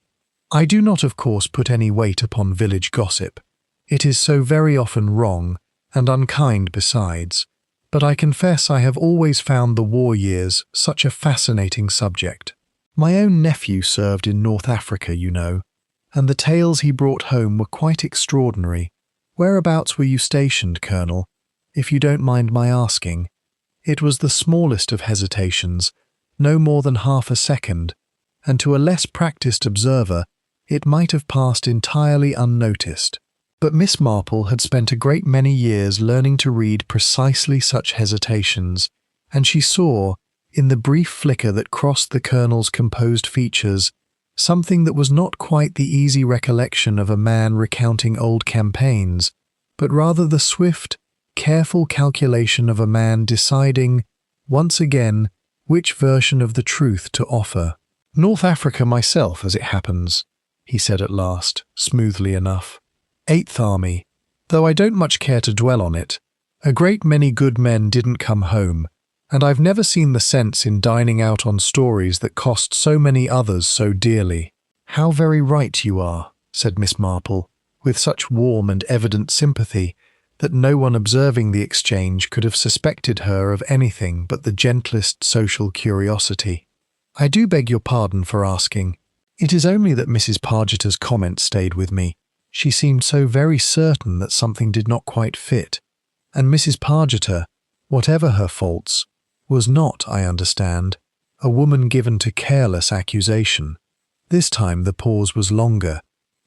I do not, of course, put any weight upon village gossip. It is so very often wrong, and unkind besides, but I confess I have always found the war years such a fascinating subject. My own nephew served in North Africa, you know, and the tales he brought home were quite extraordinary. Whereabouts were you stationed, Colonel, if you don't mind my asking?" It was the smallest of hesitations, no more than half a second, and to a less practised observer it might have passed entirely unnoticed. But Miss Marple had spent a great many years learning to read precisely such hesitations, and she saw, in the brief flicker that crossed the Colonel's composed features, something that was not quite the easy recollection of a man recounting old campaigns, but rather the swift, careful calculation of a man deciding, once again, which version of the truth to offer. "North Africa myself, as it happens," he said at last, smoothly enough. "Eighth Army, though I don't much care to dwell on it. A great many good men didn't come home, and I've never seen the sense in dining out on stories that cost so many others so dearly." "How very right you are," said Miss Marple, with such warm and evident sympathy that no one observing the exchange could have suspected her of anything but the gentlest social curiosity. "I do beg your pardon for asking. It is only that Mrs. Pargeter's comment stayed with me. She seemed so very certain that something did not quite fit, and Mrs. Pargeter, whatever her faults, was not, I understand, a woman given to careless accusation." This time the pause was longer,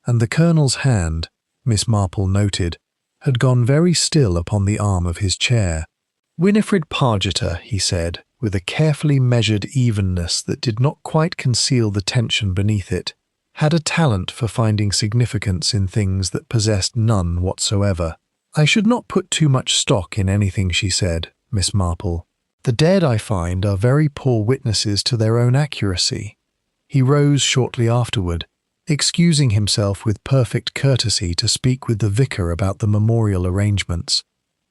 and the Colonel's hand, Miss Marple noted, had gone very still upon the arm of his chair. "Winifred Pargeter," he said, with a carefully measured evenness that did not quite conceal the tension beneath it, had a talent for finding significance in things that possessed none whatsoever. "I should not put too much stock in anything she said, Miss Marple. "The dead, I find, are very poor witnesses to their own accuracy." He rose shortly afterward, excusing himself with perfect courtesy to speak with the vicar about the memorial arrangements,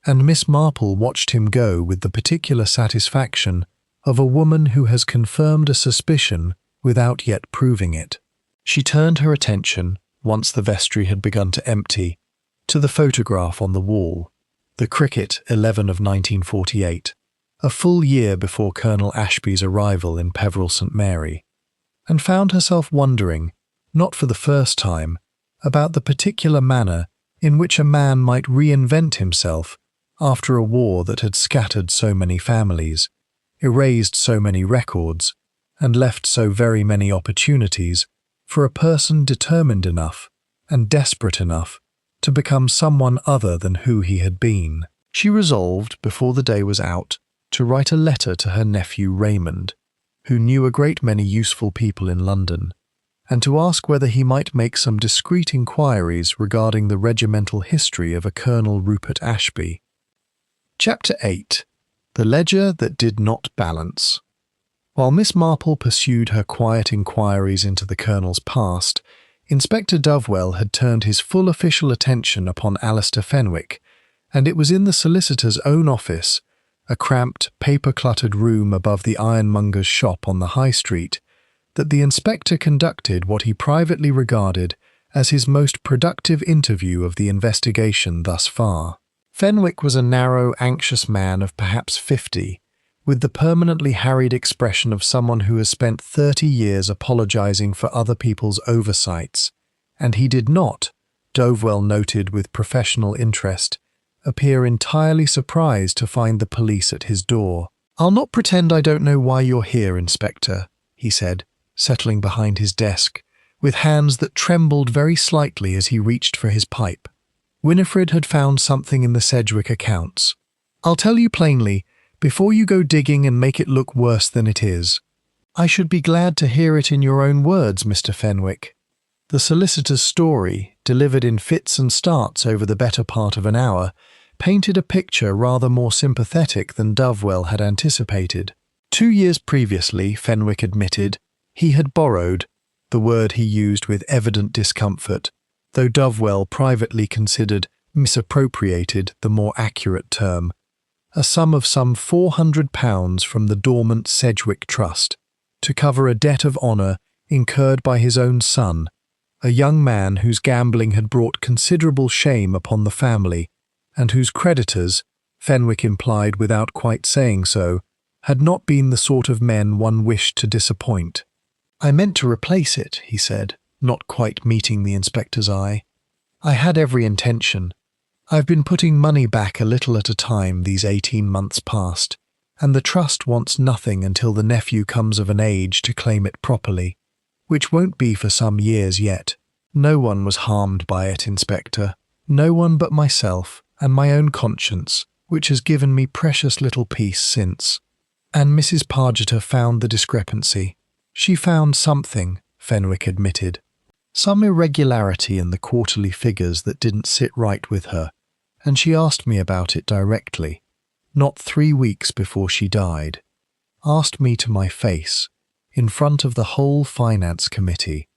and Miss Marple watched him go with the particular satisfaction of a woman who has confirmed a suspicion without yet proving it. She turned her attention, once the vestry had begun to empty, to the photograph on the wall, the Cricket 11 of 1948, a full year before Colonel Ashby's arrival in Peveril St. Mary, and found herself wondering, not for the first time, about the particular manner in which a man might reinvent himself after a war that had scattered so many families, erased so many records, and left so very many opportunities for a person determined enough and desperate enough to become someone other than who he had been. She resolved, before the day was out, to write a letter to her nephew Raymond, who knew a great many useful people in London, and to ask whether he might make some discreet inquiries regarding the regimental history of a Colonel Rupert Ashby. Chapter 8. The Ledger That Did Not Balance. While Miss Marple pursued her quiet inquiries into the Colonel's past, Inspector Dovewell had turned his full official attention upon Alistair Fenwick, and it was in the solicitor's own office, a cramped, paper-cluttered room above the ironmonger's shop on the High Street, that the inspector conducted what he privately regarded as his most productive interview of the investigation thus far. Fenwick was a narrow, anxious man of perhaps 50, with the permanently harried expression of someone who has spent 30 years apologizing for other people's oversights, and he did not, Dovewell noted with professional interest, appear entirely surprised to find the police at his door. "I'll not pretend I don't know why you're here, Inspector," he said, settling behind his desk, with hands that trembled very slightly as he reached for his pipe. Winifred had found something in the Sedgwick accounts. "I'll tell you plainly, before you go digging and make it look worse than it is. I should be glad to hear it in your own words, Mr. Fenwick." The solicitor's story, delivered in fits and starts over the better part of an hour, painted a picture rather more sympathetic than Dovewell had anticipated. 2 years previously, Fenwick admitted, he had borrowed, the word he used with evident discomfort, though Dovewell privately considered misappropriated the more accurate term, a sum of some £400 from the dormant Sedgwick Trust, to cover a debt of honour incurred by his own son, a young man whose gambling had brought considerable shame upon the family, and whose creditors, Fenwick implied without quite saying so, had not been the sort of men one wished to disappoint. "I meant to replace it," he said, not quite meeting the inspector's eye. "I had every intention. I've been putting money back a little at a time these 18 months past, and the trust wants nothing until the nephew comes of an age to claim it properly, which won't be for some years yet. No one was harmed by it, Inspector. No one but myself and my own conscience, which has given me precious little peace since." And Mrs. Pargeter found the discrepancy. She found something, Fenwick admitted. Some irregularity in the quarterly figures that didn't sit right with her, and she asked me about it directly, not 3 weeks before she died. Asked me to my face, in front of the whole finance committee,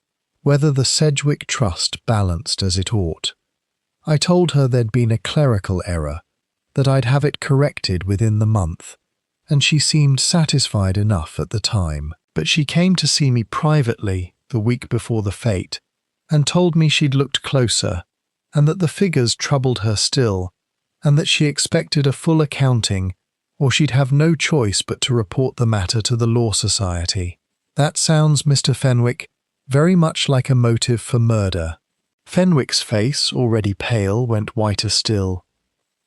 whether the Sedgwick Trust balanced as it ought. I told her there'd been a clerical error, that I'd have it corrected within the month, and she seemed satisfied enough at the time. But she came to see me privately the week before the fete, and told me she'd looked closer, and that the figures troubled her still, and that she expected a full accounting, or she'd have no choice but to report the matter to the Law Society. That sounds, Mr. Fenwick, very much like a motive for murder. Fenwick's face, already pale, went whiter still.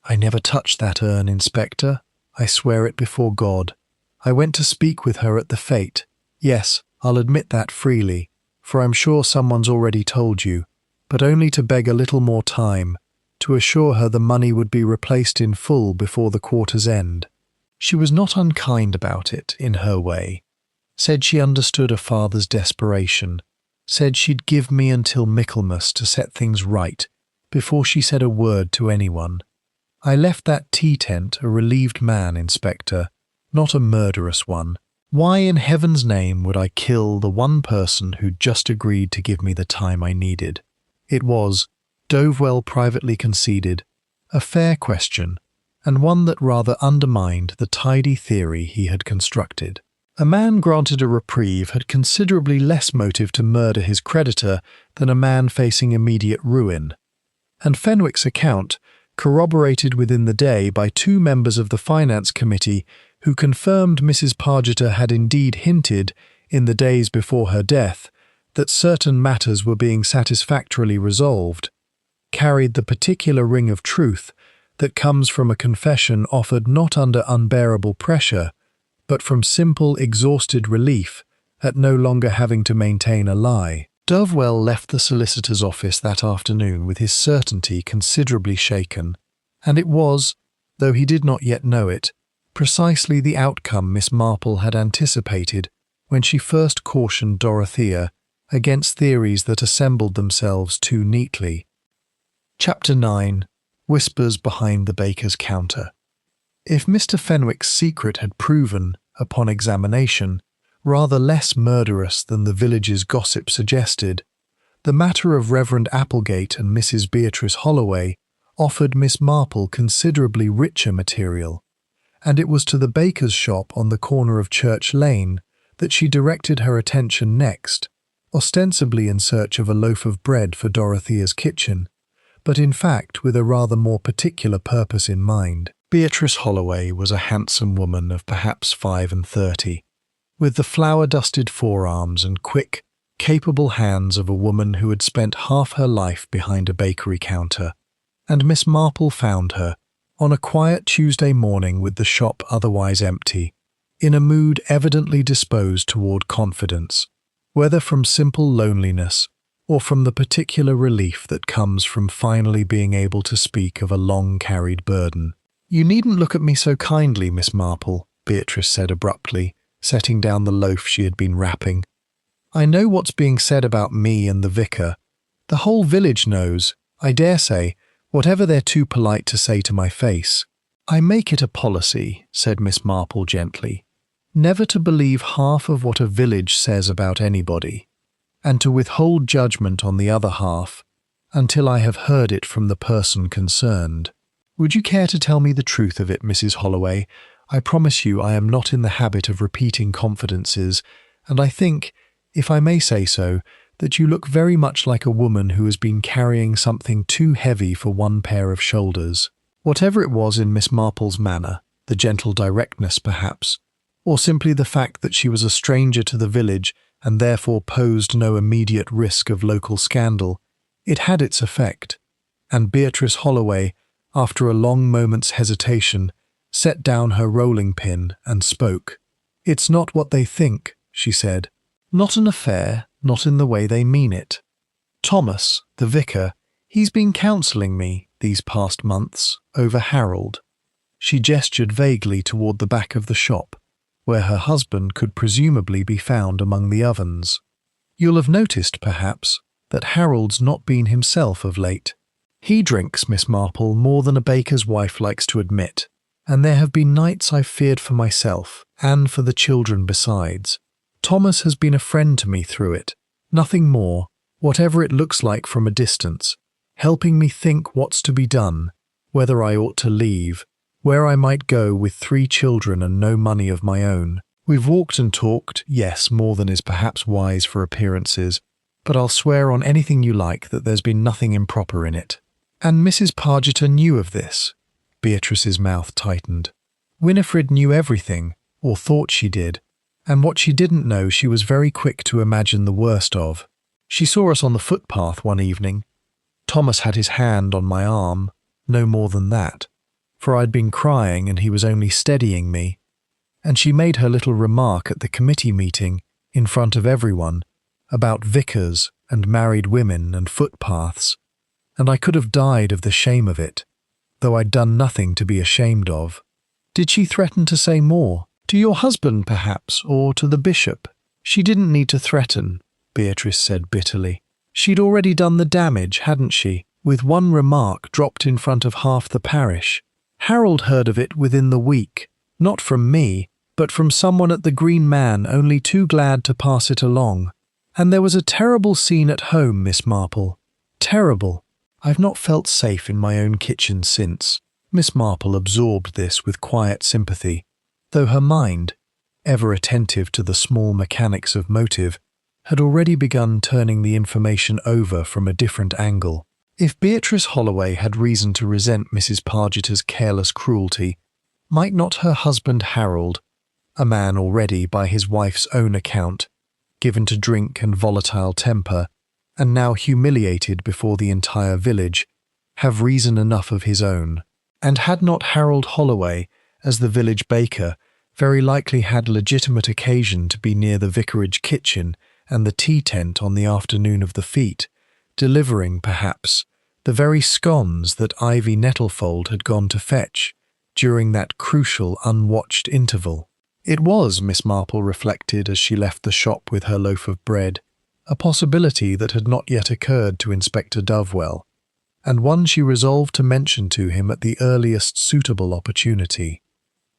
"I never touched that urn, Inspector. I swear it before God. I went to speak with her at the fete. Yes, I'll admit that freely, for I'm sure someone's already told you, but only to beg a little more time, to assure her the money would be replaced in full before the quarter's end. She was not unkind about it, in her way. Said she understood a father's desperation. Said she'd give me until Michaelmas to set things right, before she said a word to anyone. I left that tea tent a relieved man, Inspector, not a murderous one. Why in heaven's name would I kill the one person who'd just agreed to give me the time I needed? It was, Dovewell privately conceded, a fair question, and one that rather undermined the tidy theory he had constructed. A man granted a reprieve had considerably less motive to murder his creditor than a man facing immediate ruin, and Fenwick's account, corroborated within the day by two members of the Finance Committee who confirmed Mrs. Pargeter had indeed hinted, in the days before her death, that certain matters were being satisfactorily resolved, carried the particular ring of truth that comes from a confession offered not under unbearable pressure, but from simple, exhausted relief at no longer having to maintain a lie. Dovewell left the solicitor's office that afternoon with his certainty considerably shaken, and it was, though he did not yet know it, precisely the outcome Miss Marple had anticipated when she first cautioned Dorothea against theories that assembled themselves too neatly. Chapter 9. Whispers behind the baker's counter. If Mr. Fenwick's secret had proven, upon examination, rather less murderous than the village's gossip suggested, the matter of Reverend Applegate and Mrs. Beatrice Holloway offered Miss Marple considerably richer material, and it was to the baker's shop on the corner of Church Lane that she directed her attention next, ostensibly in search of a loaf of bread for Dorothea's kitchen, but in fact with a rather more particular purpose in mind. Beatrice Holloway was a handsome woman of perhaps 35, with the flour-dusted forearms and quick, capable hands of a woman who had spent half her life behind a bakery counter, and Miss Marple found her, on a quiet Tuesday morning with the shop otherwise empty, in a mood evidently disposed toward confidence, whether from simple loneliness or from the particular relief that comes from finally being able to speak of a long-carried burden. "You needn't look at me so kindly, Miss Marple," Beatrice said abruptly, setting down the loaf she had been wrapping. "I know what's being said about me and the vicar. The whole village knows, I dare say, whatever they're too polite to say to my face. I make it a policy," said Miss Marple gently, "never to believe half of what a village says about anybody, and to withhold judgment on the other half until I have heard it from the person concerned. Would you care to tell me the truth of it, Mrs. Holloway? I promise you I am not in the habit of repeating confidences, and I think, if I may say so, that you look very much like a woman who has been carrying something too heavy for one pair of shoulders." Whatever it was in Miss Marple's manner, the gentle directness perhaps, or simply the fact that she was a stranger to the village and therefore posed no immediate risk of local scandal, it had its effect, and Beatrice Holloway, after a long moment's hesitation, set down her rolling pin and spoke. "It's not what they think," she said. "Not an affair, not in the way they mean it. Thomas, the vicar, he's been counselling me these past months over Harold." She gestured vaguely toward the back of the shop, where her husband could presumably be found among the ovens. "You'll have noticed, perhaps, that Harold's not been himself of late. He drinks, Miss Marple, more than a baker's wife likes to admit, and there have been nights I've feared for myself, and for the children besides. Thomas has been a friend to me through it, nothing more, whatever it looks like from a distance, helping me think what's to be done, whether I ought to leave, where I might go with 3 children and no money of my own. We've walked and talked, yes, more than is perhaps wise for appearances, but I'll swear on anything you like that there's been nothing improper in it." "And Mrs. Pargeter knew of this?" Beatrice's mouth tightened. "Winifred knew everything, or thought she did, and what she didn't know she was very quick to imagine the worst of. She saw us on the footpath one evening. Thomas had his hand on my arm, no more than that, for I'd been crying and he was only steadying me, and she made her little remark at the committee meeting, in front of everyone, about vicars and married women and footpaths, and I could have died of the shame of it, though I'd done nothing to be ashamed of." "Did she threaten to say more? To your husband, perhaps, or to the bishop?" "She didn't need to threaten," Beatrice said bitterly. "She'd already done the damage, hadn't she, with one remark dropped in front of half the parish. Harold heard of it within the week, not from me, but from someone at the Green Man only too glad to pass it along. And there was a terrible scene at home, Miss Marple. Terrible. I've not felt safe in my own kitchen since." Miss Marple absorbed this with quiet sympathy, though her mind, ever attentive to the small mechanics of motive, had already begun turning the information over from a different angle. If Beatrice Holloway had reason to resent Mrs. Pargeter's careless cruelty, might not her husband Harold, a man already, by his wife's own account, given to drink and volatile temper, and now humiliated before the entire village, have reason enough of his own? And had not Harold Holloway, as the village baker, very likely had legitimate occasion to be near the vicarage kitchen and the tea tent on the afternoon of the fete, delivering, perhaps, the very scones that Ivy Nettlefold had gone to fetch during that crucial unwatched interval? It was, Miss Marple reflected as she left the shop with her loaf of bread, a possibility that had not yet occurred to Inspector Dovewell, and one she resolved to mention to him at the earliest suitable opportunity,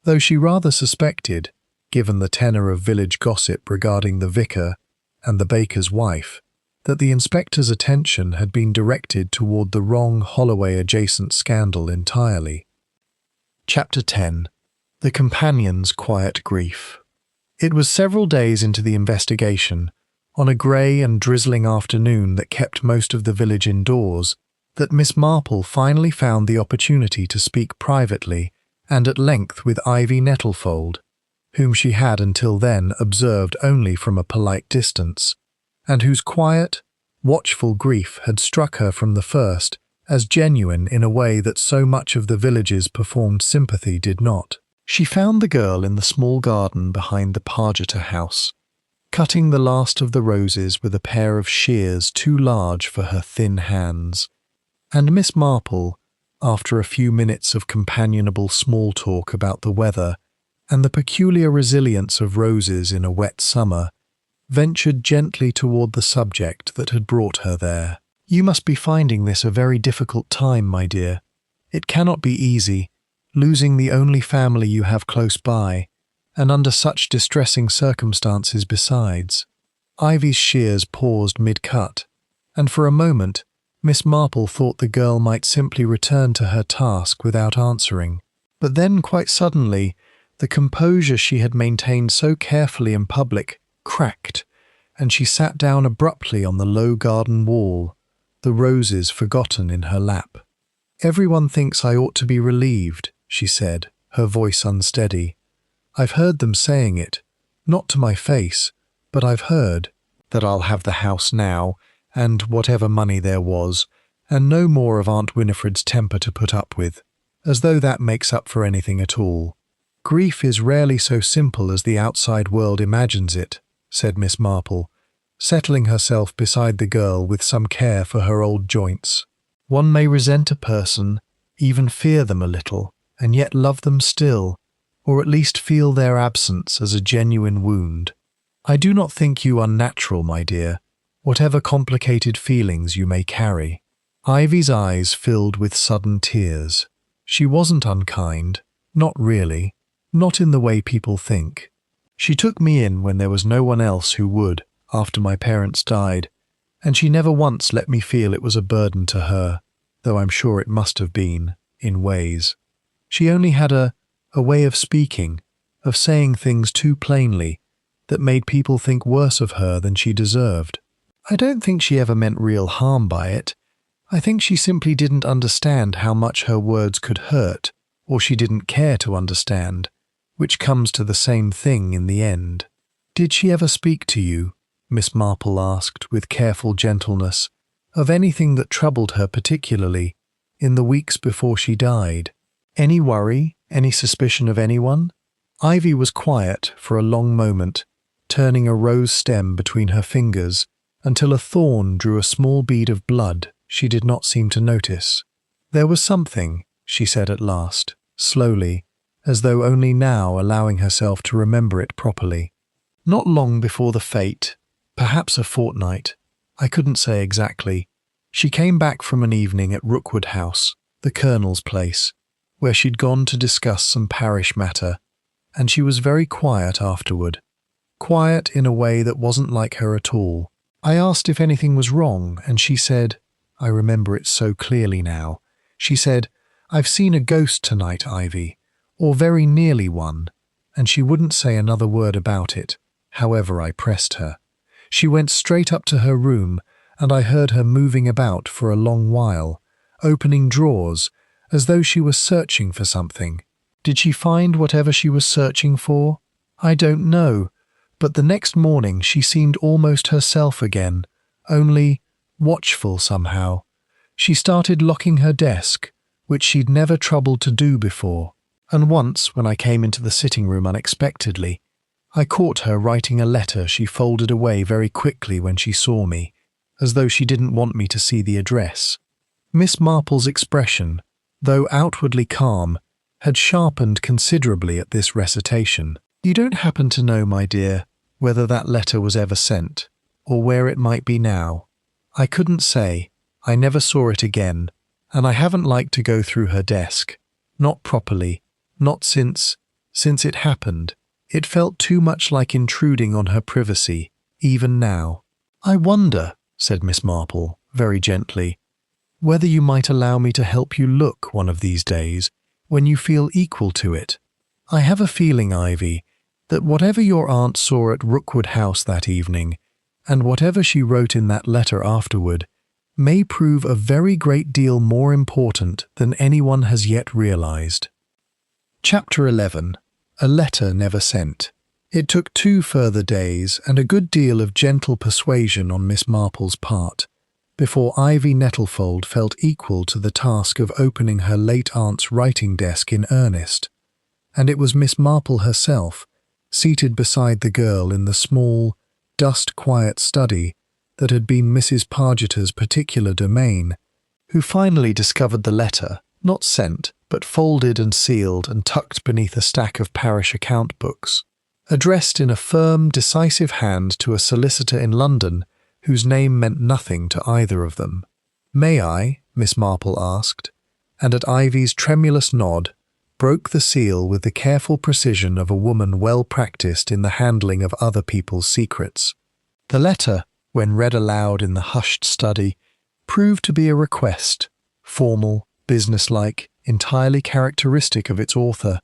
though she rather suspected, given the tenor of village gossip regarding the vicar and the baker's wife, that the inspector's attention had been directed toward the wrong Holloway-adjacent scandal entirely. Chapter 10. The Companion's Quiet Grief. It was several days into the investigation, on a grey and drizzling afternoon that kept most of the village indoors, that Miss Marple finally found the opportunity to speak privately and at length with Ivy Nettlefold, whom she had until then observed only from a polite distance, and whose quiet, watchful grief had struck her from the first as genuine in a way that so much of the village's performed sympathy did not. She found the girl in the small garden behind the Pargeter house, cutting the last of the roses with a pair of shears too large for her thin hands, and Miss Marple, after a few minutes of companionable small talk about the weather and the peculiar resilience of roses in a wet summer, ventured gently toward the subject that had brought her there. "You must be finding this a very difficult time, my dear. It cannot be easy, losing the only family you have close by, and under such distressing circumstances besides." Ivy's shears paused mid-cut, and for a moment Miss Marple thought the girl might simply return to her task without answering. But then, quite suddenly, the composure she had maintained so carefully in public cracked, and she sat down abruptly on the low garden wall, the roses forgotten in her lap. "Everyone thinks I ought to be relieved," she said, her voice unsteady. "I've heard them saying it, not to my face, but I've heard that I'll have the house now, and whatever money there was, and no more of Aunt Winifred's temper to put up with, as though that makes up for anything at all. Grief is rarely so simple as the outside world imagines it," said Miss Marple, settling herself beside the girl with some care for her old joints. "One may resent a person, even fear them a little, and yet love them still, or at least feel their absence as a genuine wound. I do not think you unnatural, my dear, whatever complicated feelings you may carry." Ivy's eyes filled with sudden tears. She wasn't unkind, not really, not in the way people think. She took me in when there was no one else who would, after my parents died, and she never once let me feel it was a burden to her, though I'm sure it must have been, in ways. She only had a way of speaking, of saying things too plainly, that made people think worse of her than she deserved. I don't think she ever meant real harm by it. I think she simply didn't understand how much her words could hurt, or she didn't care to understand, which comes to the same thing in the end. "Did she ever speak to you," Miss Marple asked with careful gentleness, "of anything that troubled her particularly, in the weeks before she died? Any worry, any suspicion of anyone?" Ivy was quiet for a long moment, turning a rose stem between her fingers, until a thorn drew a small bead of blood she did not seem to notice. "There was something," she said at last, slowly, as though only now allowing herself to remember it properly. "Not long before the fete, perhaps a fortnight, I couldn't say exactly, she came back from an evening at Rookwood House, the Colonel's place, where she'd gone to discuss some parish matter, and she was very quiet afterward. Quiet in a way that wasn't like her at all. I asked if anything was wrong, and she said, I remember it so clearly now, she said, I've seen a ghost tonight, Ivy, or very nearly one, and she wouldn't say another word about it, however I pressed her. She went straight up to her room, and I heard her moving about for a long while, opening drawers, as though she was searching for something. Did she find whatever she was searching for? I don't know, but the next morning she seemed almost herself again, only watchful somehow. She started locking her desk, which she'd never troubled to do before, and once, when I came into the sitting room unexpectedly, I caught her writing a letter she folded away very quickly when she saw me, as though she didn't want me to see the address. Miss Marple's expression, though outwardly calm, had sharpened considerably at this recitation. You don't happen to know, my dear, whether that letter was ever sent, or where it might be now? I couldn't say. I never saw it again, and I haven't liked to go through her desk. Not properly, not since it happened. It felt too much like intruding on her privacy, even now. I wonder, said Miss Marple, very gently, whether you might allow me to help you look one of these days when you feel equal to it. I have a feeling, Ivy, that whatever your aunt saw at Rookwood House that evening, and whatever she wrote in that letter afterward, may prove a very great deal more important than anyone has yet realized. Chapter 11. A Letter Never Sent. It took 2 further days and a good deal of gentle persuasion on Miss Marple's part before Ivy Nettlefold felt equal to the task of opening her late aunt's writing desk in earnest, and it was Miss Marple herself, seated beside the girl in the small, dust-quiet study that had been Mrs. Pargeter's particular domain, who finally discovered the letter, not sent, but folded and sealed and tucked beneath a stack of parish account books, addressed in a firm, decisive hand to a solicitor in London whose name meant nothing to either of them. May I? Miss Marple asked, and at Ivy's tremulous nod, broke the seal with the careful precision of a woman well practiced in the handling of other people's secrets. The letter, when read aloud in the hushed study, proved to be a request, formal, businesslike, entirely characteristic of its author,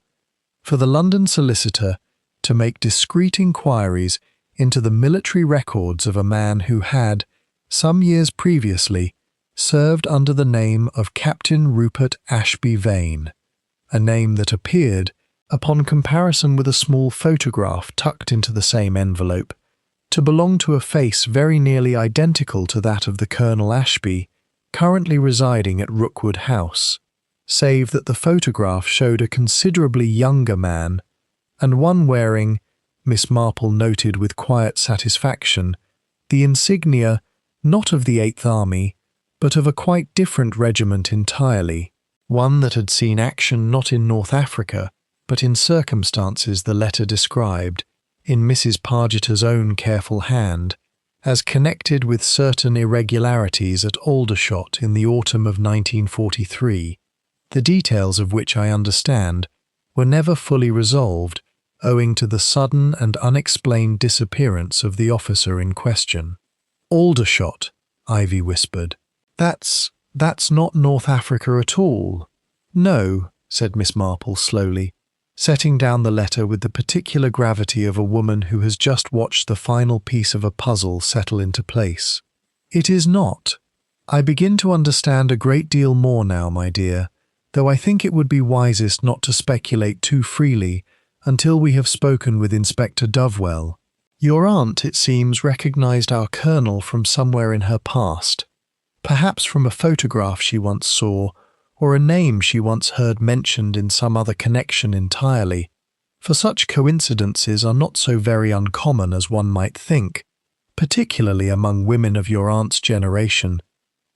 for the London solicitor to make discreet inquiries into the military records of a man who had, some years previously, served under the name of Captain Rupert Ashby Vane, a name that appeared, upon comparison with a small photograph tucked into the same envelope, to belong to a face very nearly identical to that of the Colonel Ashby, currently residing at Rookwood House, save that the photograph showed a considerably younger man, and one wearing, Miss Marple noted with quiet satisfaction, the insignia not of the Eighth Army, but of a quite different regiment entirely, one that had seen action not in North Africa, but in circumstances the letter described, in Mrs. Pargeter's own careful hand, as connected with certain irregularities at Aldershot in the autumn of 1943, the details of which I understand were never fully resolved, owing to the sudden and unexplained disappearance of the officer in question. Aldershot, Ivy whispered. That's not North Africa at all. No, said Miss Marple slowly, setting down the letter with the particular gravity of a woman who has just watched the final piece of a puzzle settle into place. It is not. I begin to understand a great deal more now, my dear, though I think it would be wisest not to speculate too freely until we have spoken with Inspector Dovewell. Your aunt, it seems, recognized our colonel from somewhere in her past, perhaps from a photograph she once saw, or a name she once heard mentioned in some other connection entirely, for such coincidences are not so very uncommon as one might think, particularly among women of your aunt's generation,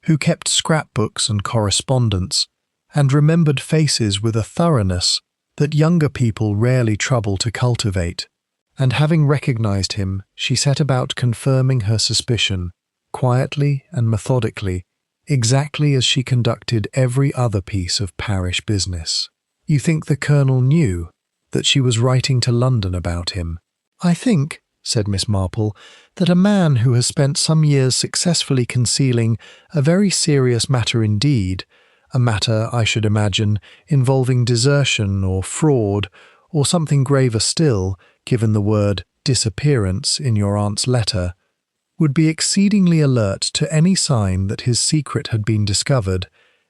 who kept scrapbooks and correspondence, and remembered faces with a thoroughness that younger people rarely trouble to cultivate, and having recognized him, she set about confirming her suspicion, quietly and methodically, exactly as she conducted every other piece of parish business. You think the Colonel knew that she was writing to London about him? I think, said Miss Marple, that a man who has spent some years successfully concealing a very serious matter indeed, a matter, I should imagine, involving desertion or fraud, or something graver still, given the word disappearance in your aunt's letter, would be exceedingly alert to any sign that his secret had been discovered,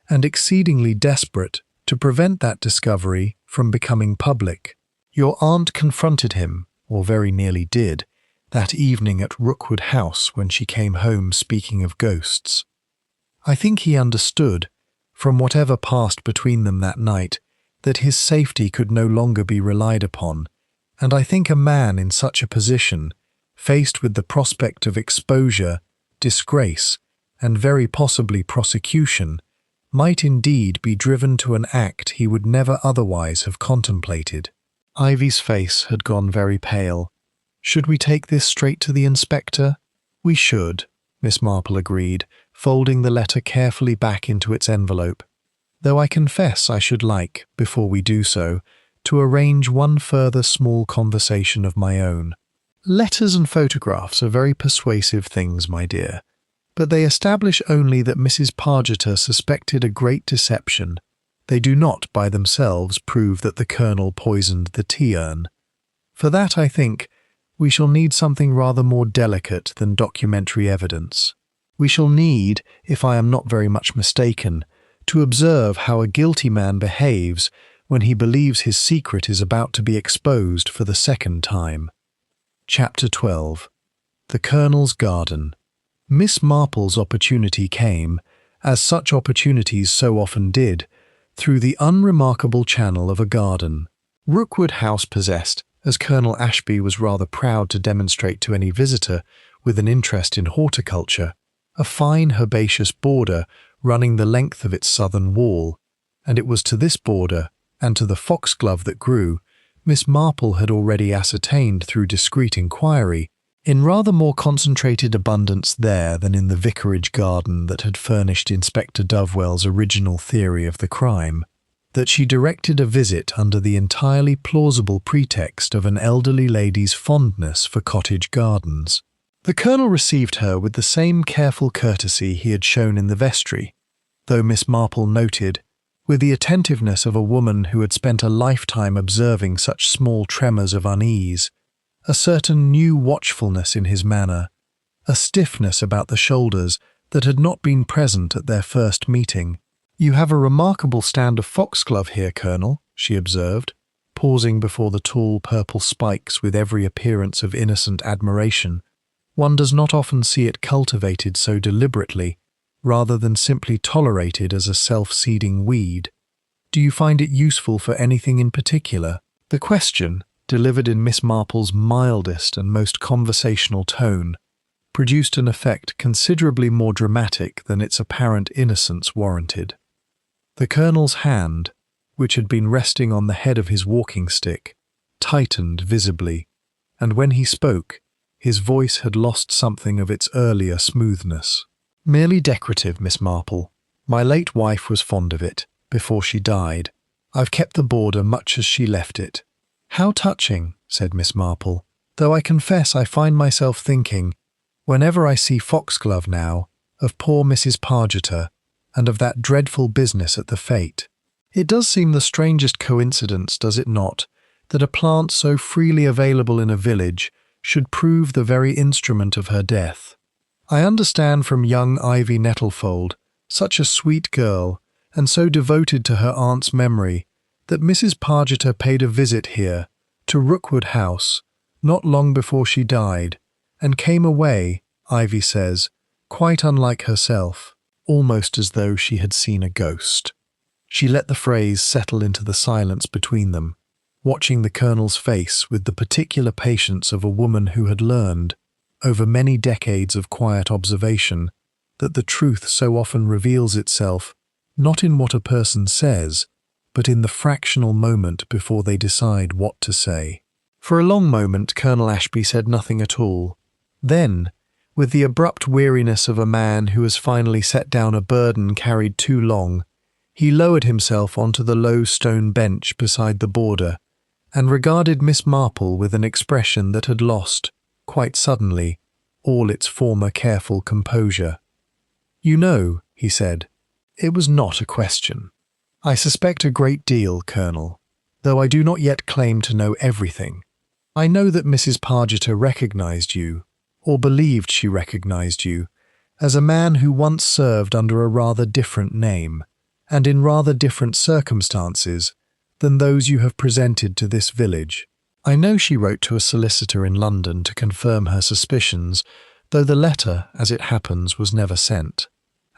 and exceedingly desperate to prevent that discovery from becoming public. Your aunt confronted him, or very nearly did, that evening at Rookwood House when she came home speaking of ghosts. I think he understood, from whatever passed between them that night, that his safety could no longer be relied upon, and I think a man in such a position, faced with the prospect of exposure, disgrace, and very possibly prosecution, might indeed be driven to an act he would never otherwise have contemplated. Ivy's face had gone very pale. Should we take this straight to the inspector? We should, Miss Marple agreed, folding the letter carefully back into its envelope. Though I confess I should like, before we do so, to arrange one further small conversation of my own. Letters and photographs are very persuasive things, my dear, but they establish only that Mrs. Pargeter suspected a great deception. They do not, by themselves, prove that the Colonel poisoned the tea-urn. For that, I think, we shall need something rather more delicate than documentary evidence. We shall need, if I am not very much mistaken, to observe how a guilty man behaves when he believes his secret is about to be exposed for the second time. Chapter 12. The Colonel's Garden. Miss Marple's opportunity came, as such opportunities so often did, through the unremarkable channel of a garden. Rookwood House possessed, as Colonel Ashby was rather proud to demonstrate to any visitor with an interest in horticulture, a fine herbaceous border running the length of its southern wall, and it was to this border, and to the foxglove that grew, Miss Marple had already ascertained through discreet inquiry, in rather more concentrated abundance there than in the vicarage garden that had furnished Inspector Dovewell's original theory of the crime, that she directed a visit under the entirely plausible pretext of an elderly lady's fondness for cottage gardens. The Colonel received her with the same careful courtesy he had shown in the vestry, though Miss Marple noted, with the attentiveness of a woman who had spent a lifetime observing such small tremors of unease, a certain new watchfulness in his manner, a stiffness about the shoulders that had not been present at their first meeting. "You have a remarkable stand of foxglove here, Colonel," she observed, pausing before the tall purple spikes with every appearance of innocent admiration. "One does not often see it cultivated so deliberately, rather than simply tolerated as a self-seeding weed. Do you find it useful for anything in particular?" The question, delivered in Miss Marple's mildest and most conversational tone, produced an effect considerably more dramatic than its apparent innocence warranted. The Colonel's hand, which had been resting on the head of his walking-stick, tightened visibly, and when he spoke, his voice had lost something of its earlier smoothness. "Merely decorative, Miss Marple. My late wife was fond of it, before she died. I've kept the border much as she left it." "How touching," said Miss Marple, "though I confess I find myself thinking, whenever I see foxglove now, of poor Mrs. Pargeter, and of that dreadful business at the fete. It does seem the strangest coincidence, does it not, that a plant so freely available in a village should prove the very instrument of her death. I understand from young Ivy Nettlefold, such a sweet girl, and so devoted to her aunt's memory, that Mrs. Pargeter paid a visit here, to Rookwood House, not long before she died, and came away, Ivy says, quite unlike herself, almost as though she had seen a ghost." She let the phrase settle into the silence between them, watching the Colonel's face with the particular patience of a woman who had learned, over many decades of quiet observation, that the truth so often reveals itself not in what a person says, but in the fractional moment before they decide what to say. For a long moment Colonel Ashby said nothing at all. Then, with the abrupt weariness of a man who has finally set down a burden carried too long, He lowered himself onto the low stone bench beside the border and regarded Miss Marple with an expression that had lost, quite suddenly, all its former careful composure. "You know," he said, "it was not a question. I suspect a great deal, Colonel, though I do not yet claim to know everything. I know that Mrs. Pargeter recognized you, or believed she recognized you, as a man who once served under a rather different name, and in rather different circumstances than those you have presented to this village. I know she wrote to a solicitor in London to confirm her suspicions, though the letter, as it happens, was never sent.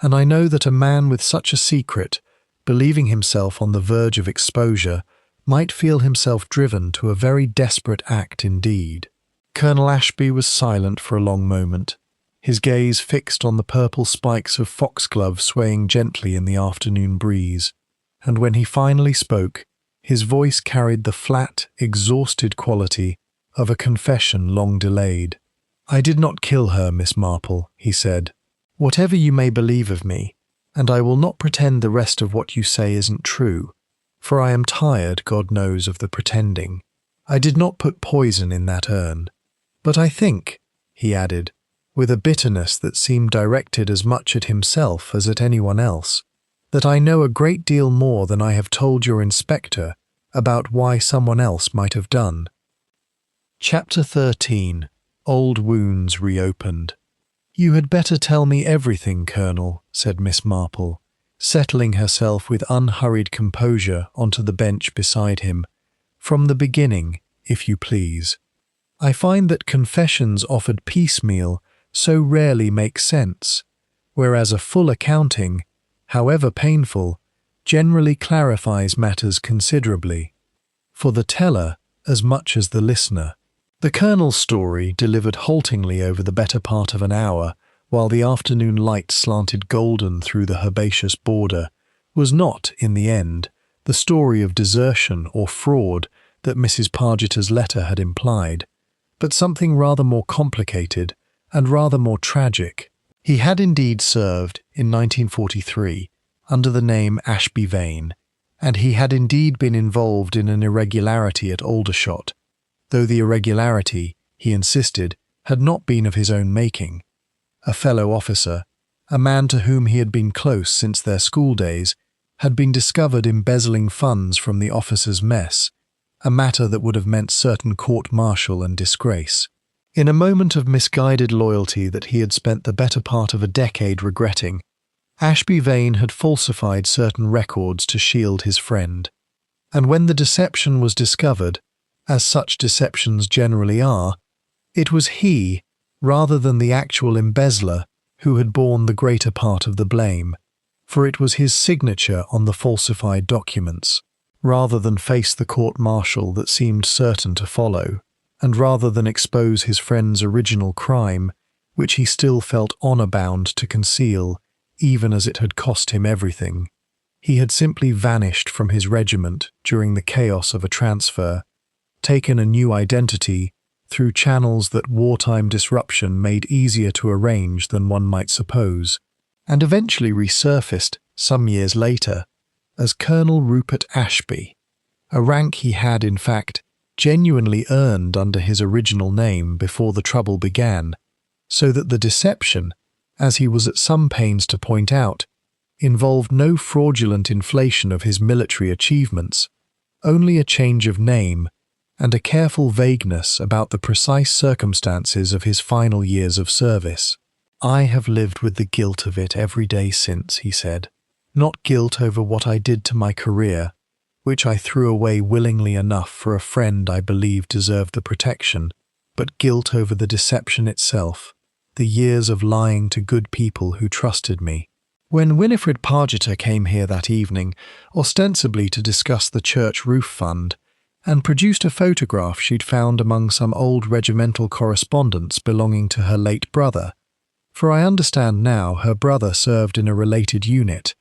And I know that a man with such a secret, believing himself on the verge of exposure, might feel himself driven to a very desperate act indeed." Colonel Ashby was silent for a long moment, his gaze fixed on the purple spikes of foxglove swaying gently in the afternoon breeze, and when he finally spoke, his voice carried the flat, exhausted quality of a confession long delayed. "I did not kill her, Miss Marple," he said. "Whatever you may believe of me, and I will not pretend the rest of what you say isn't true, for I am tired, God knows, of the pretending. I did not put poison in that urn. But I think," he added, with a bitterness that seemed directed as much at himself as at anyone else, "that I know a great deal more than I have told your inspector about why someone else might have done." Chapter 13. Old Wounds Reopened. "You had better tell me everything, Colonel," said Miss Marple, settling herself with unhurried composure onto the bench beside him. "From the beginning, if you please. I find that confessions offered piecemeal so rarely make sense, whereas a full accounting, however painful, generally clarifies matters considerably, for the teller as much as the listener." The Colonel's story, delivered haltingly over the better part of an hour, while the afternoon light slanted golden through the herbaceous border, was not, in the end, the story of desertion or fraud that Mrs. Pargeter's letter had implied, but something rather more complicated and rather more tragic. He had indeed served, in 1943, under the name Ashby Vane, and he had indeed been involved in an irregularity at Aldershot, though the irregularity, he insisted, had not been of his own making. A fellow officer, a man to whom he had been close since their school days, had been discovered embezzling funds from the officers' mess, a matter that would have meant certain court-martial and disgrace. In a moment of misguided loyalty that he had spent the better part of a decade regretting, Ashby Vane had falsified certain records to shield his friend, and when the deception was discovered, as such deceptions generally are, it was he, rather than the actual embezzler, who had borne the greater part of the blame, for it was his signature on the falsified documents, rather than face the court-martial that seemed certain to follow, and rather than expose his friend's original crime, which he still felt honour-bound to conceal, even as it had cost him everything. He had simply vanished from his regiment during the chaos of a transfer, taken a new identity through channels that wartime disruption made easier to arrange than one might suppose, and eventually resurfaced, some years later, as Colonel Rupert Ashby, a rank he had, in fact, genuinely earned under his original name before the trouble began, so that the deception, as he was at some pains to point out, involved no fraudulent inflation of his military achievements, only a change of name and a careful vagueness about the precise circumstances of his final years of service. "I have lived with the guilt of it every day since," he said. "Not guilt over what I did to my career, which I threw away willingly enough for a friend I believed deserved the protection, but guilt over the deception itself, the years of lying to good people who trusted me." When Winifred Pargeter came here that evening, ostensibly to discuss the church roof fund, and produced a photograph she'd found among some old regimental correspondence belonging to her late brother, for I understand now her brother served in a related unit,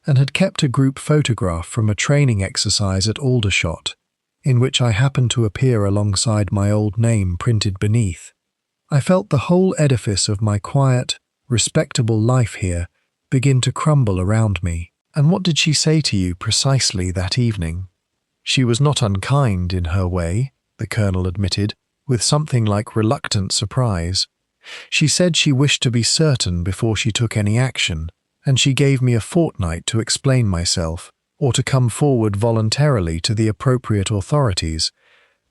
and had kept a group photograph from a training exercise at Aldershot, in which I happened to appear alongside my old name printed beneath. I felt the whole edifice of my quiet, respectable life here begin to crumble around me, And what did she say to you precisely that evening?" "She was not unkind in her way," the Colonel admitted, with something like reluctant surprise. "She said she wished to be certain before she took any action, and she gave me a fortnight to explain myself, or to come forward voluntarily to the appropriate authorities,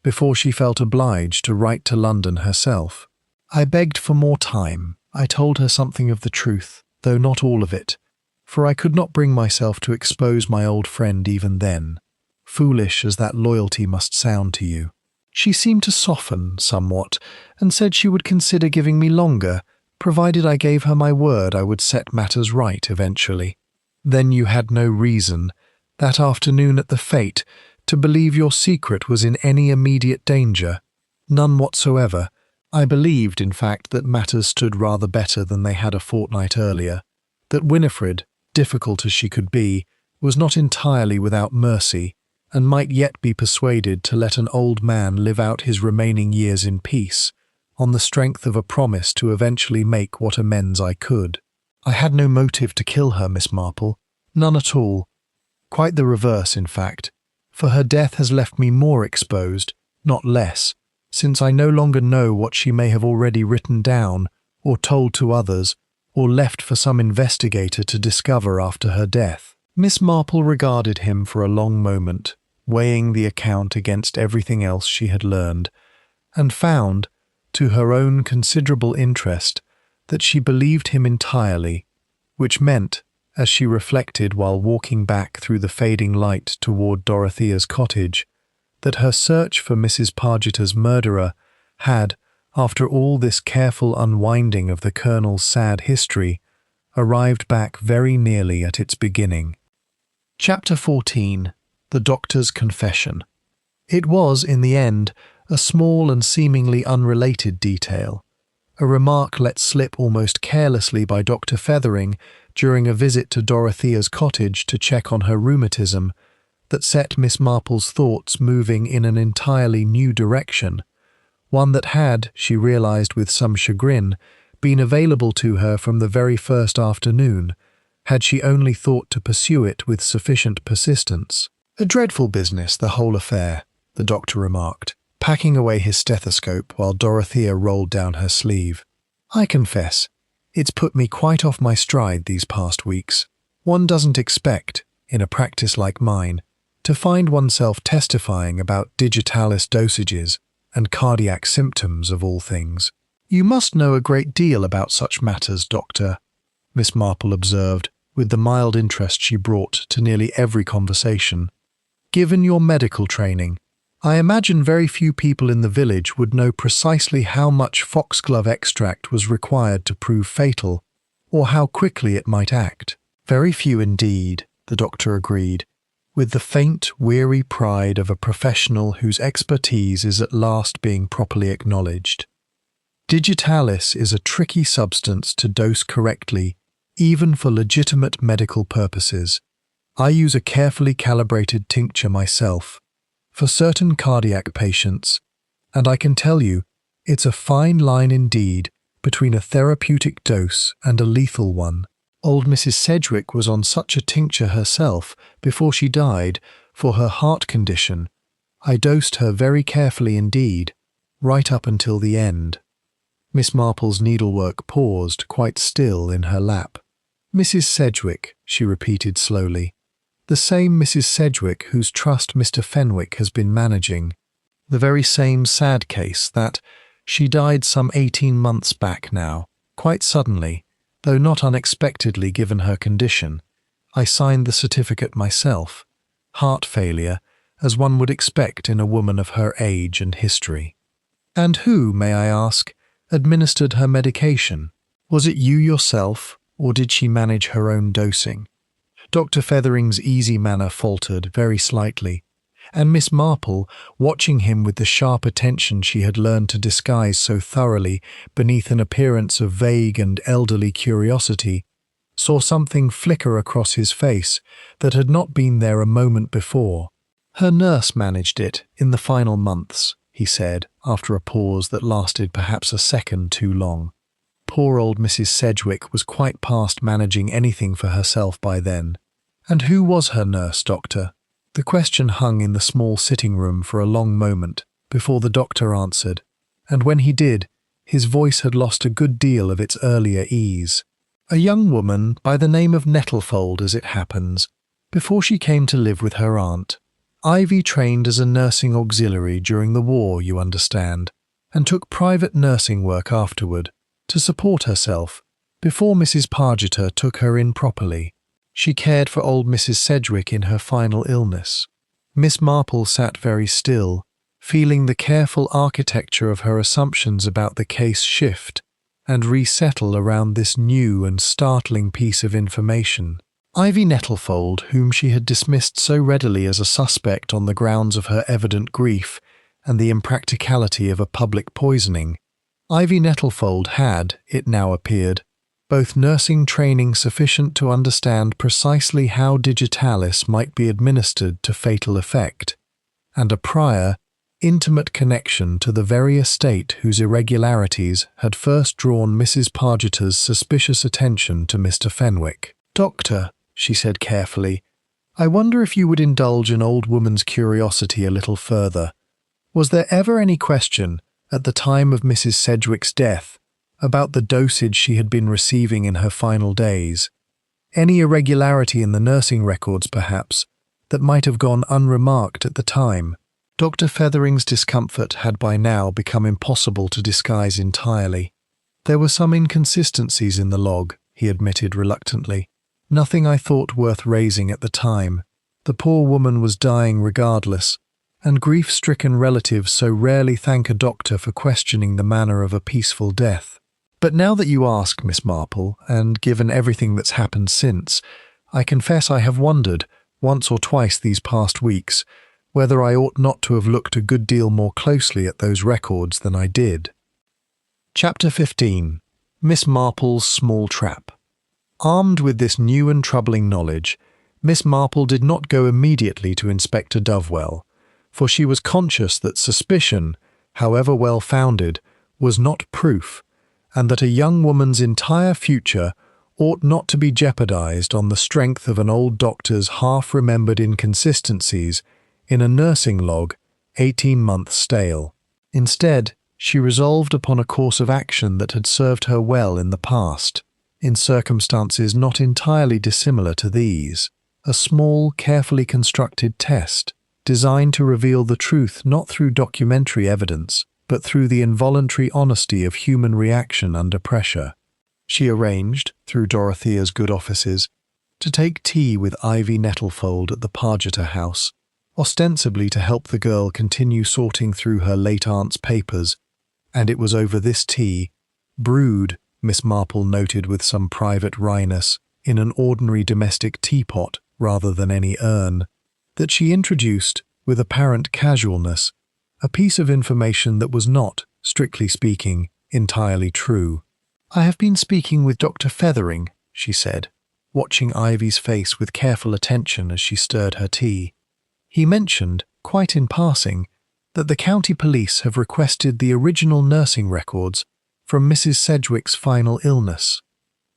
before she felt obliged to write to London herself. I begged for more time. I told her something of the truth, though not all of it, for I could not bring myself to expose my old friend even then, foolish as that loyalty must sound to you. She seemed to soften somewhat, and said she would consider giving me longer, provided I gave her my word I would set matters right eventually. Then you had no reason, that afternoon at the fete, to believe your secret was in any immediate danger. None whatsoever. I believed, in fact, that matters stood rather better than they had a fortnight earlier, that Winifred, difficult as she could be, was not entirely without mercy, and might yet be persuaded to let an old man live out his remaining years in peace, on the strength of a promise to eventually make what amends I could. I had no motive to kill her, Miss Marple, none at all. Quite the reverse, in fact, for her death has left me more exposed, not less, since I no longer know what she may have already written down, or told to others, or left for some investigator to discover after her death." Miss Marple regarded him for a long moment, weighing the account against everything else she had learned, and found, to her own considerable interest, that she believed him entirely, which meant, as she reflected while walking back through the fading light toward Dorothea's cottage, that her search for Mrs. Pargeter's murderer had, after all this careful unwinding of the Colonel's sad history, arrived back very nearly at its beginning. Chapter 14. The Doctor's Confession. It was, in the end, a small and seemingly unrelated detail, a remark let slip almost carelessly by Dr. Feathering during a visit to Dorothea's cottage to check on her rheumatism, that set Miss Marple's thoughts moving in an entirely new direction, one that had, she realized with some chagrin, been available to her from the very first afternoon, had she only thought to pursue it with sufficient persistence. "A dreadful business, the whole affair," the doctor remarked, packing away his stethoscope while Dorothea rolled down her sleeve. "I confess, it's put me quite off my stride these past weeks. One doesn't expect, in a practice like mine, to find oneself testifying about digitalis dosages and cardiac symptoms of all things." "You must know a great deal about such matters, Doctor," Miss Marple observed, with the mild interest she brought to nearly every conversation. "Given your medical training, I imagine very few people in the village would know precisely how much foxglove extract was required to prove fatal, or how quickly it might act." "Very few indeed," the doctor agreed, with the faint, weary pride of a professional whose expertise is at last being properly acknowledged. "Digitalis is a tricky substance to dose correctly, even for legitimate medical purposes. I use a carefully calibrated tincture myself, for certain cardiac patients, and I can tell you, it's a fine line indeed between a therapeutic dose and a lethal one. Old Mrs. Sedgwick was on such a tincture herself before she died for her heart condition. I dosed her very carefully indeed, right up until the end." Miss Marple's needlework paused quite still in her lap. "Mrs. Sedgwick," she repeated slowly. "The same Mrs. Sedgwick whose trust Mr. Fenwick has been managing. The very same sad case that she died some 18 months back now, quite suddenly, though not unexpectedly given her condition. I signed the certificate myself. Heart failure, as one would expect in a woman of her age and history." "And who, may I ask, administered her medication? Was it you yourself, or did she manage her own dosing?" Dr. Feathering's easy manner faltered very slightly, and Miss Marple, watching him with the sharp attention she had learned to disguise so thoroughly beneath an appearance of vague and elderly curiosity, saw something flicker across his face that had not been there a moment before. "Her nurse managed it in the final months," he said, after a pause that lasted perhaps a second too long. "Poor old Mrs. Sedgwick was quite past managing anything for herself by then, "And who was her nurse, doctor?" The question hung in the small sitting room for a long moment before the doctor answered, and when he did, his voice had lost a good deal of its earlier ease. "A young woman by the name of Nettlefold, as it happens, before she came to live with her aunt. Ivy trained as a nursing auxiliary during the war, you understand, and took private nursing work afterward to support herself before Mrs. Pargeter took her in properly. She cared for old Mrs. Sedgwick in her final illness." Miss Marple sat very still, feeling the careful architecture of her assumptions about the case shift and resettle around this new and startling piece of information. Ivy Nettlefold, whom she had dismissed so readily as a suspect on the grounds of her evident grief and the impracticality of a public poisoning, Ivy Nettlefold had, it now appeared, both nursing training sufficient to understand precisely how digitalis might be administered to fatal effect, and a prior, intimate connection to the very estate whose irregularities had first drawn Mrs. Pargeter's suspicious attention to Mr. Fenwick. "Doctor," she said carefully, "I wonder if you would indulge an old woman's curiosity a little further. Was there ever any question, at the time of Mrs. Sedgwick's death, about the dosage she had been receiving in her final days? Any irregularity in the nursing records, perhaps, that might have gone unremarked at the time?" Dr. Feathering's discomfort had by now become impossible to disguise entirely. "There were some inconsistencies in the log," he admitted reluctantly. "Nothing I thought worth raising at the time. The poor woman was dying regardless, and grief-stricken relatives so rarely thank a doctor for questioning the manner of a peaceful death. But now that you ask, Miss Marple, and given everything that's happened since, I confess I have wondered, once or twice these past weeks, whether I ought not to have looked a good deal more closely at those records than I did." Chapter 15. Miss Marple's Small Trap. Armed with this new and troubling knowledge, Miss Marple did not go immediately to Inspector Dovewell, for she was conscious that suspicion, however well-founded, was not proof, and that a young woman's entire future ought not to be jeopardized on the strength of an old doctor's half-remembered inconsistencies in a nursing log 18 months stale. Instead, she resolved upon a course of action that had served her well in the past, in circumstances not entirely dissimilar to these: a small, carefully constructed test, designed to reveal the truth not through documentary evidence, but through the involuntary honesty of human reaction under pressure. She arranged, through Dorothea's good offices, to take tea with Ivy Nettlefold at the Pargeter house, ostensibly to help the girl continue sorting through her late aunt's papers, and it was over this tea, brewed, Miss Marple noted with some private wryness, in an ordinary domestic teapot rather than any urn, that she introduced, with apparent casualness, a piece of information that was not, strictly speaking, entirely true. "I have been speaking with Dr. Feathering," she said, watching Ivy's face with careful attention as she stirred her tea. "He mentioned, quite in passing, that the county police have requested the original nursing records from Mrs. Sedgwick's final illness.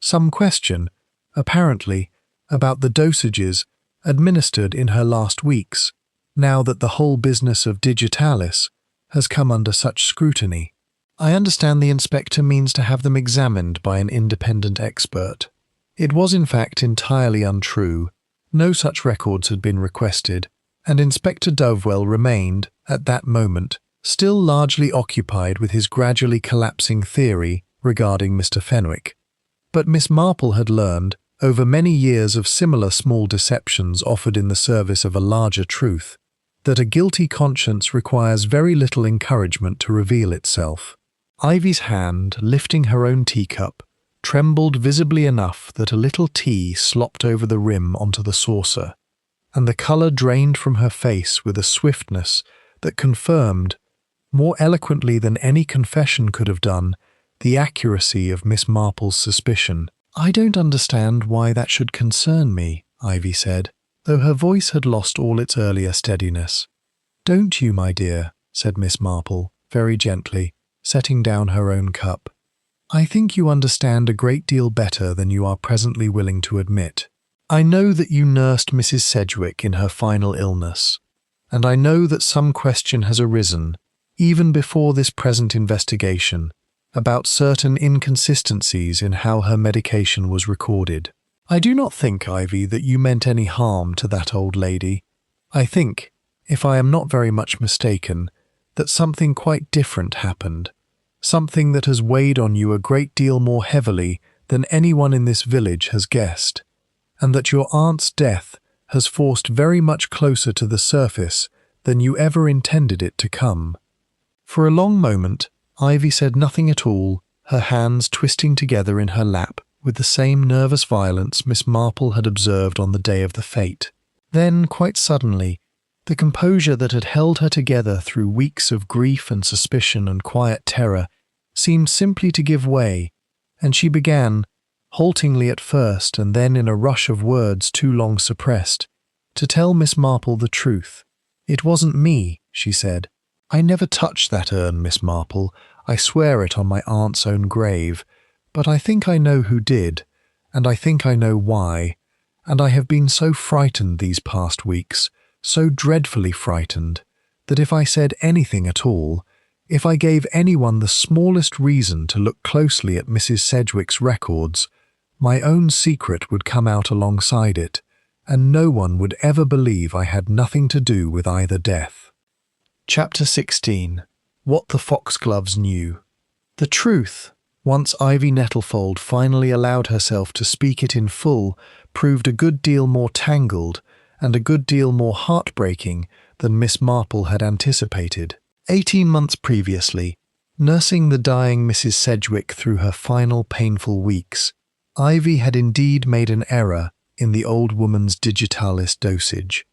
Some question, apparently, about the dosages administered in her last weeks, now that the whole business of digitalis has come under such scrutiny. I understand the inspector means to have them examined by an independent expert." It was in fact entirely untrue. No such records had been requested, and Inspector Dovewell remained, at that moment, still largely occupied with his gradually collapsing theory regarding Mr. Fenwick. But Miss Marple had learned, over many years of similar small deceptions offered in the service of a larger truth, that a guilty conscience requires very little encouragement to reveal itself. Ivy's hand, lifting her own teacup, trembled visibly enough that a little tea slopped over the rim onto the saucer, and the colour drained from her face with a swiftness that confirmed, more eloquently than any confession could have done, the accuracy of Miss Marple's suspicion. "I don't understand why that should concern me," Ivy said, though her voice had lost all its earlier steadiness. "Don't you, my dear?" said Miss Marple, very gently, setting down her own cup. "I think you understand a great deal better than you are presently willing to admit. I know that you nursed Mrs. Sedgwick in her final illness, and I know that some question has arisen, even before this present investigation, about certain inconsistencies in how her medication was recorded. I do not think, Ivy, that you meant any harm to that old lady. I think, if I am not very much mistaken, that something quite different happened, something that has weighed on you a great deal more heavily than anyone in this village has guessed, and that your aunt's death has forced very much closer to the surface than you ever intended it to come. For a long moment, Ivy said nothing at all, her hands twisting together in her lap with the same nervous violence Miss Marple had observed on the day of the fete. Then, quite suddenly, the composure that had held her together through weeks of grief and suspicion and quiet terror seemed simply to give way, and she began, haltingly at first and then in a rush of words too long suppressed, to tell Miss Marple the truth. "It wasn't me," she said. "I never touched that urn, Miss Marple. I swear it on my aunt's own grave. But I think I know who did, and I think I know why, and I have been so frightened these past weeks, so dreadfully frightened, that if I said anything at all, if I gave anyone the smallest reason to look closely at Mrs. Sedgwick's records, my own secret would come out alongside it, and no one would ever believe I had nothing to do with either death." Chapter 16. What the Foxgloves Knew. The truth, once Ivy Nettlefold finally allowed herself to speak it in full, proved a good deal more tangled and a good deal more heartbreaking than Miss Marple had anticipated. 18 months previously, nursing the dying Mrs. Sedgwick through her final painful weeks, Ivy had indeed made an error in the old woman's digitalis dosage,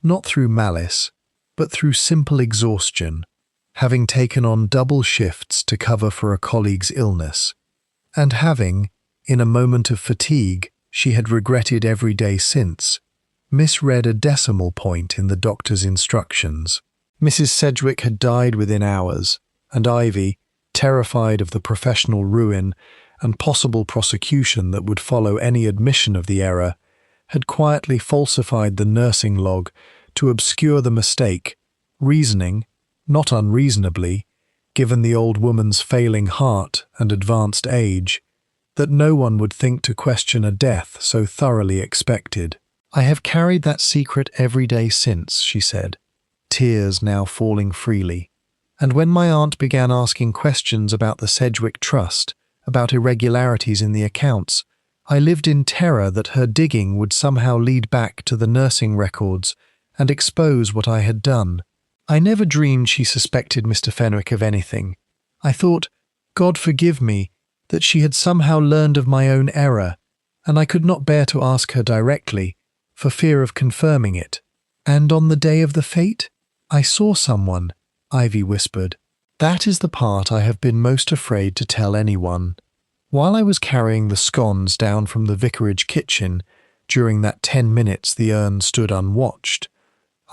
not through malice, but through simple exhaustion, having taken on double shifts to cover for a colleague's illness, and having, in a moment of fatigue she had regretted every day since, misread a decimal point in the doctor's instructions. Mrs. Sedgwick had died within hours, and Ivy, terrified of the professional ruin and possible prosecution that would follow any admission of the error, had quietly falsified the nursing log to obscure the mistake, reasoning, not unreasonably, given the old woman's failing heart and advanced age, that no one would think to question a death so thoroughly expected. "I have carried that secret every day since," she said, tears now falling freely. "And when my aunt began asking questions about the Sedgwick Trust, about irregularities in the accounts, I lived in terror that her digging would somehow lead back to the nursing records and expose what I had done. I never dreamed she suspected Mr. Fenwick of anything. I thought, God forgive me, that she had somehow learned of my own error, and I could not bear to ask her directly, for fear of confirming it. And on the day of the fete, I saw someone," Ivy whispered. "That is the part I have been most afraid to tell anyone. While I was carrying the scones down from the vicarage kitchen, during that 10 minutes the urn stood unwatched,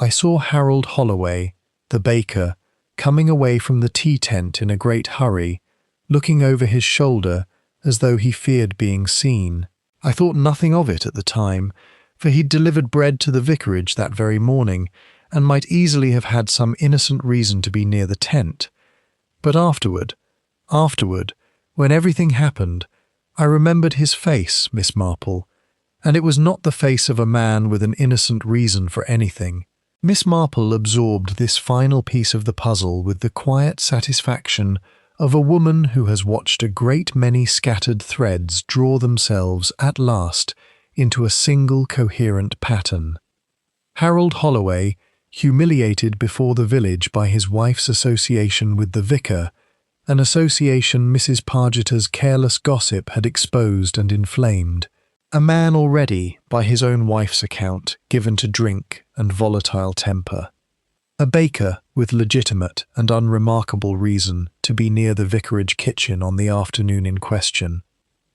I saw Harold Holloway, the baker, coming away from the tea tent in a great hurry, looking over his shoulder as though he feared being seen. I thought nothing of it at the time, for he'd delivered bread to the vicarage that very morning, and might easily have had some innocent reason to be near the tent. But afterward, when everything happened, I remembered his face, Miss Marple, and it was not the face of a man with an innocent reason for anything." Miss Marple absorbed this final piece of the puzzle with the quiet satisfaction of a woman who has watched a great many scattered threads draw themselves at last into a single coherent pattern. Harold Holloway, humiliated before the village by his wife's association with the vicar, an association Mrs. Pargeter's careless gossip had exposed and inflamed. A man already, by his own wife's account, given to drink and volatile temper. A baker with legitimate and unremarkable reason to be near the vicarage kitchen on the afternoon in question,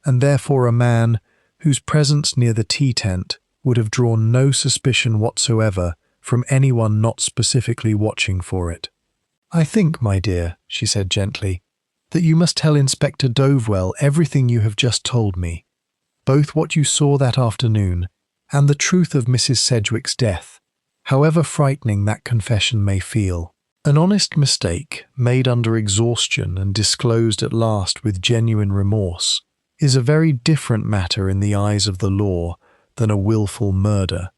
and therefore a man whose presence near the tea tent would have drawn no suspicion whatsoever from anyone not specifically watching for it. "I think, my dear," she said gently, "that you must tell Inspector Dovewell everything you have just told me, both what you saw that afternoon and the truth of Mrs. Sedgwick's death, however frightening that confession may feel. An honest mistake, made under exhaustion and disclosed at last with genuine remorse, is a very different matter in the eyes of the law than a willful murder,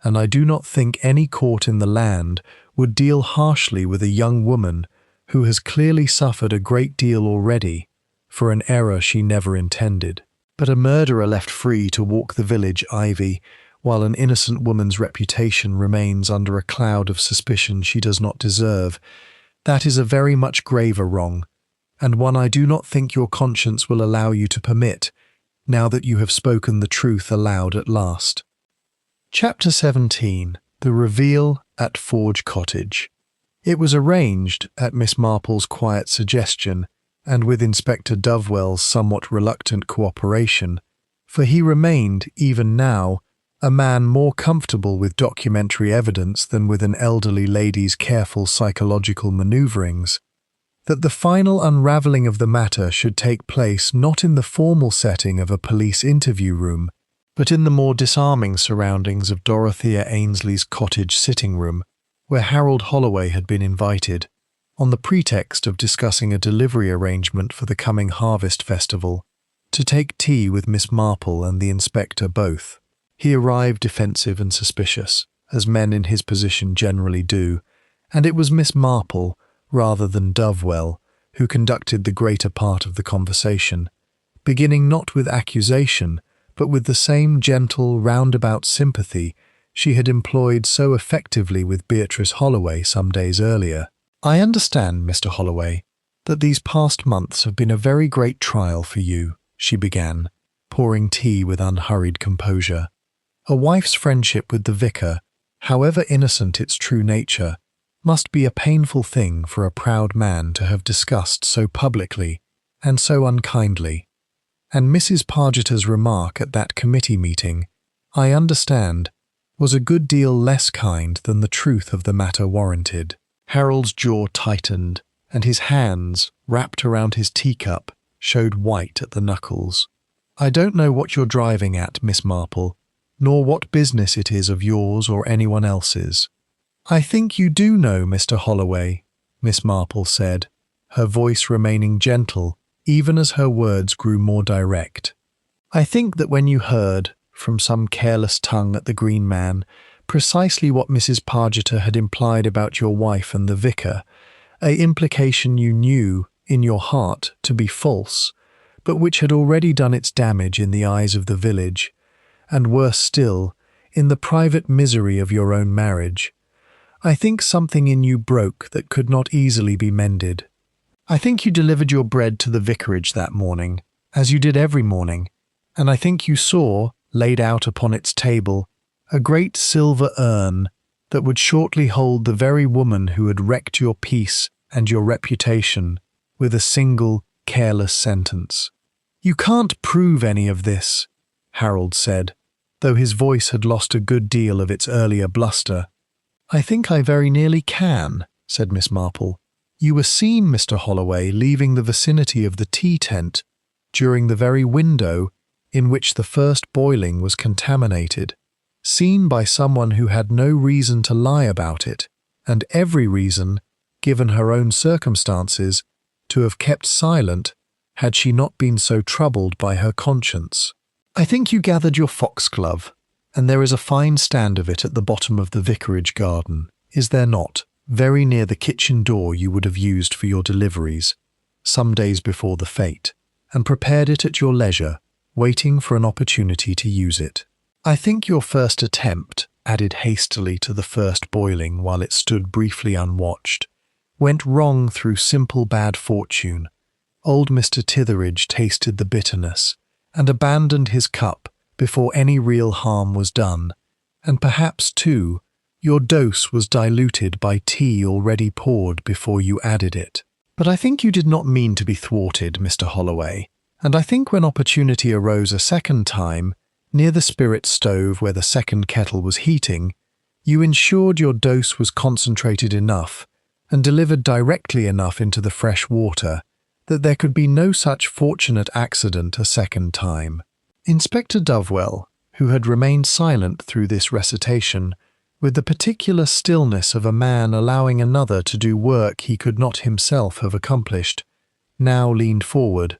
and I do not think any court in the land would deal harshly with a young woman who has clearly suffered a great deal already for an error she never intended. But a murderer left free to walk the village ivy, while an innocent woman's reputation remains under a cloud of suspicion she does not deserve, that is a very much graver wrong, and one I do not think your conscience will allow you to permit, now that you have spoken the truth aloud at last. Chapter 17. The Reveal at Forge Cottage. It was arranged, at Miss Marple's quiet suggestion, and with Inspector Dovewell's somewhat reluctant cooperation, for he remained, even now, a man more comfortable with documentary evidence than with an elderly lady's careful psychological manoeuvrings, that the final unravelling of the matter should take place not in the formal setting of a police interview room, but in the more disarming surroundings of Dorothea Ainsley's cottage sitting-room, where Harold Holloway had been invited, on the pretext of discussing a delivery arrangement for the coming harvest festival, to take tea with Miss Marple and the inspector both. He arrived defensive and suspicious, as men in his position generally do, and it was Miss Marple, rather than Dovewell, who conducted the greater part of the conversation, beginning not with accusation, but with the same gentle, roundabout sympathy she had employed so effectively with Beatrice Holloway some days earlier. "I understand, Mr. Holloway, that these past months have been a very great trial for you," she began, pouring tea with unhurried composure. "A wife's friendship with the vicar, however innocent its true nature, must be a painful thing for a proud man to have discussed so publicly and so unkindly. And Mrs. Pargeter's remark at that committee meeting, I understand, was a good deal less kind than the truth of the matter warranted." Harold's jaw tightened, and his hands, wrapped around his teacup, showed white at the knuckles. "I don't know what you're driving at, Miss Marple, nor what business it is of yours or anyone else's." "I think you do know, Mr. Holloway," Miss Marple said, her voice remaining gentle even as her words grew more direct. "I think that when you heard, from some careless tongue at the Green Man, precisely what Mrs. Pargeter had implied about your wife and the vicar, an implication you knew, in your heart, to be false, but which had already done its damage in the eyes of the village, and worse still, in the private misery of your own marriage, I think something in you broke that could not easily be mended. I think you delivered your bread to the vicarage that morning, as you did every morning, and I think you saw, laid out upon its table, a great silver urn that would shortly hold the very woman who had wrecked your peace and your reputation with a single, careless sentence. "You can't prove any of this," Harold said, though his voice had lost a good deal of its earlier bluster. "I think I very nearly can," said Miss Marple. "You were seen, Mr. Holloway, leaving the vicinity of the tea tent during the very window in which the first boiling was contaminated, seen by someone who had no reason to lie about it, and every reason, given her own circumstances, to have kept silent had she not been so troubled by her conscience. I think you gathered your foxglove, and there is a fine stand of it at the bottom of the vicarage garden, is there not, very near the kitchen door you would have used for your deliveries, some days before the fete, and prepared it at your leisure, waiting for an opportunity to use it. I think your first attempt, added hastily to the first boiling while it stood briefly unwatched, went wrong through simple bad fortune. Old Mr. Titheridge tasted the bitterness, and abandoned his cup before any real harm was done, and perhaps, too, your dose was diluted by tea already poured before you added it. But I think you did not mean to be thwarted, Mr. Holloway, and I think when opportunity arose a second time, near the spirit stove where the second kettle was heating, you ensured your dose was concentrated enough and delivered directly enough into the fresh water that there could be no such fortunate accident a second time. Inspector Dovewell, who had remained silent through this recitation, with the particular stillness of a man allowing another to do work he could not himself have accomplished, now leaned forward.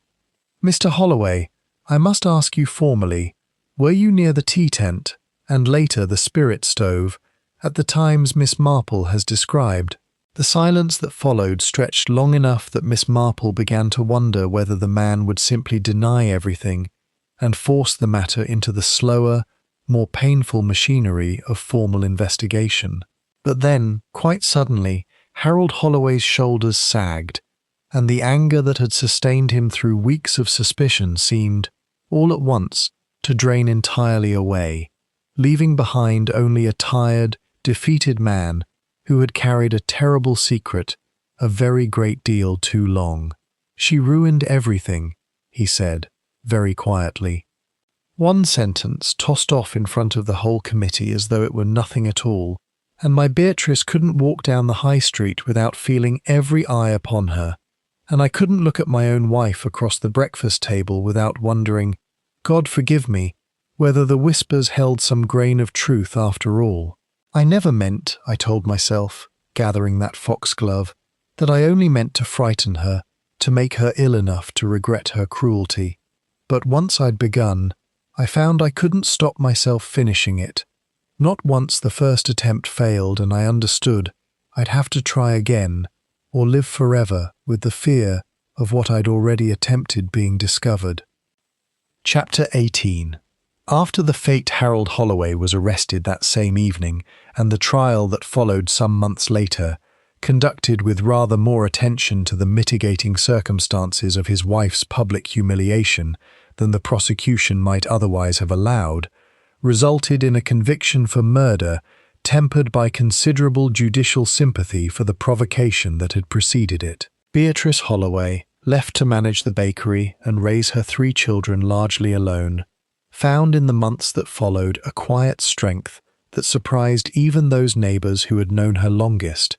"Mr. Holloway, I must ask you formally, were you near the tea tent, and later the spirit stove, at the times Miss Marple has described?" The silence that followed stretched long enough that Miss Marple began to wonder whether the man would simply deny everything and force the matter into the slower, more painful machinery of formal investigation. But then, quite suddenly, Harold Holloway's shoulders sagged, and the anger that had sustained him through weeks of suspicion seemed, all at once, to drain entirely away, leaving behind only a tired, defeated man who had carried a terrible secret a very great deal too long. "She ruined everything," he said, very quietly. One sentence tossed off in front of the whole committee as though it were nothing at all, and my Beatrice couldn't walk down the high street without feeling every eye upon her, and I couldn't look at my own wife across the breakfast table without wondering, God forgive me, whether the whispers held some grain of truth after all. I never meant, I told myself, gathering that foxglove, that I only meant to frighten her, to make her ill enough to regret her cruelty. But once I'd begun, I found I couldn't stop myself finishing it. Not once the first attempt failed, and I understood I'd have to try again, or live forever with the fear of what I'd already attempted being discovered. Chapter 18. After the fate Harold Holloway was arrested that same evening, and the trial that followed some months later, conducted with rather more attention to the mitigating circumstances of his wife's public humiliation than the prosecution might otherwise have allowed, resulted in a conviction for murder tempered by considerable judicial sympathy for the provocation that had preceded it. Beatrice Holloway, left to manage the bakery and raise her 3 children largely alone, found in the months that followed a quiet strength that surprised even those neighbours who had known her longest,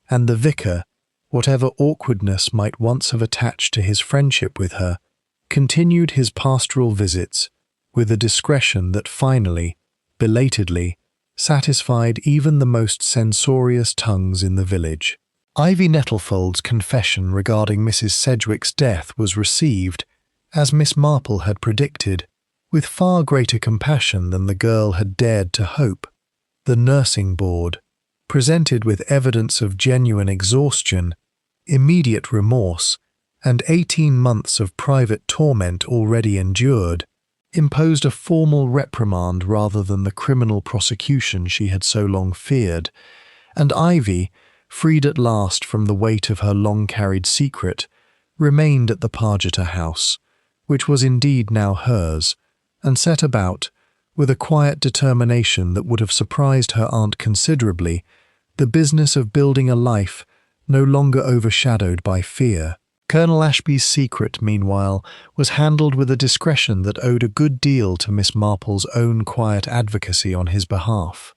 and the vicar, whatever awkwardness might once have attached to his friendship with her, continued his pastoral visits with a discretion that finally, belatedly, satisfied even the most censorious tongues in the village. Ivy Nettlefold's confession regarding Mrs. Sedgwick's death was received, as Miss Marple had predicted, with far greater compassion than the girl had dared to hope. The nursing board, presented with evidence of genuine exhaustion, immediate remorse, and 18 months of private torment already endured, imposed a formal reprimand rather than the criminal prosecution she had so long feared, and Ivy, freed at last from the weight of her long-carried secret, remained at the Pargeter house, which was indeed now hers, and set about, with a quiet determination that would have surprised her aunt considerably, the business of building a life no longer overshadowed by fear. Colonel Ashby's secret, meanwhile, was handled with a discretion that owed a good deal to Miss Marple's own quiet advocacy on his behalf.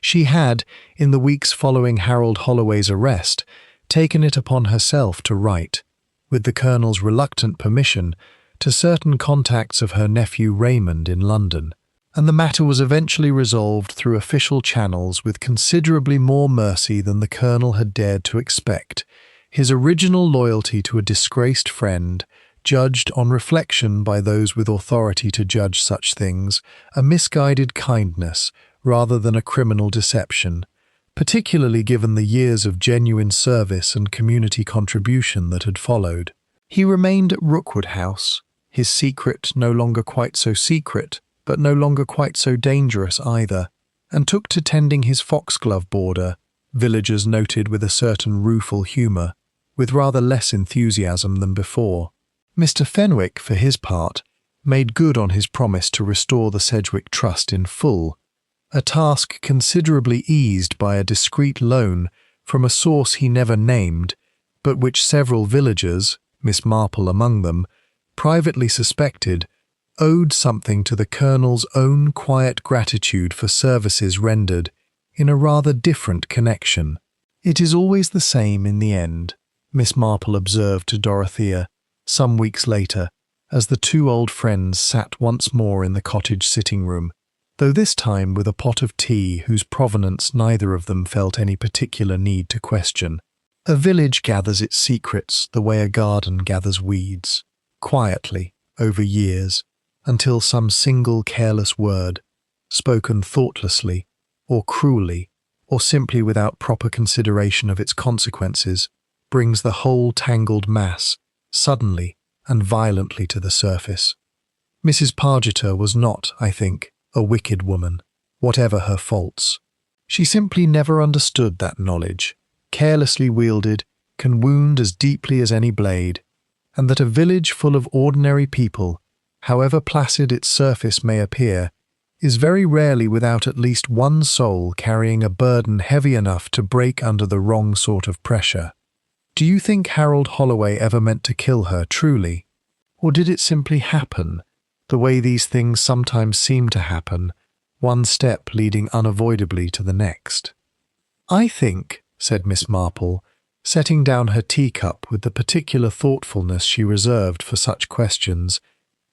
She had, in the weeks following Harold Holloway's arrest, taken it upon herself to write, with the Colonel's reluctant permission, to certain contacts of her nephew Raymond in London, and the matter was eventually resolved through official channels with considerably more mercy than the Colonel had dared to expect. His original loyalty to a disgraced friend, judged on reflection by those with authority to judge such things, a misguided kindness rather than a criminal deception, particularly given the years of genuine service and community contribution that had followed. He remained at Rookwood House, his secret no longer quite so secret, but no longer quite so dangerous either, and took to tending his foxglove border, villagers noted with a certain rueful humour, with rather less enthusiasm than before. Mr. Fenwick, for his part, made good on his promise to restore the Sedgwick Trust in full, a task considerably eased by a discreet loan from a source he never named, but which several villagers, Miss Marple among them, privately suspected, owed something to the Colonel's own quiet gratitude for services rendered in a rather different connection. "It is always the same in the end," Miss Marple observed to Dorothea, some weeks later, as the 2 old friends sat once more in the cottage sitting-room. though this time with a pot of tea whose provenance neither of them felt any particular need to question. A village gathers its secrets the way a garden gathers weeds, quietly, over years, until some single careless word, spoken thoughtlessly, or cruelly, or simply without proper consideration of its consequences, brings the whole tangled mass, suddenly and violently to the surface. Mrs. Pargeter was not, I think, a wicked woman, whatever her faults. She simply never understood that knowledge, carelessly wielded, can wound as deeply as any blade, and that a village full of ordinary people, however placid its surface may appear, is very rarely without at least one soul carrying a burden heavy enough to break under the wrong sort of pressure. Do you think Harold Holloway ever meant to kill her truly? Or did it simply happen, the way these things sometimes seem to happen, one step leading unavoidably to the next? I think, said Miss Marple, setting down her teacup with the particular thoughtfulness she reserved for such questions,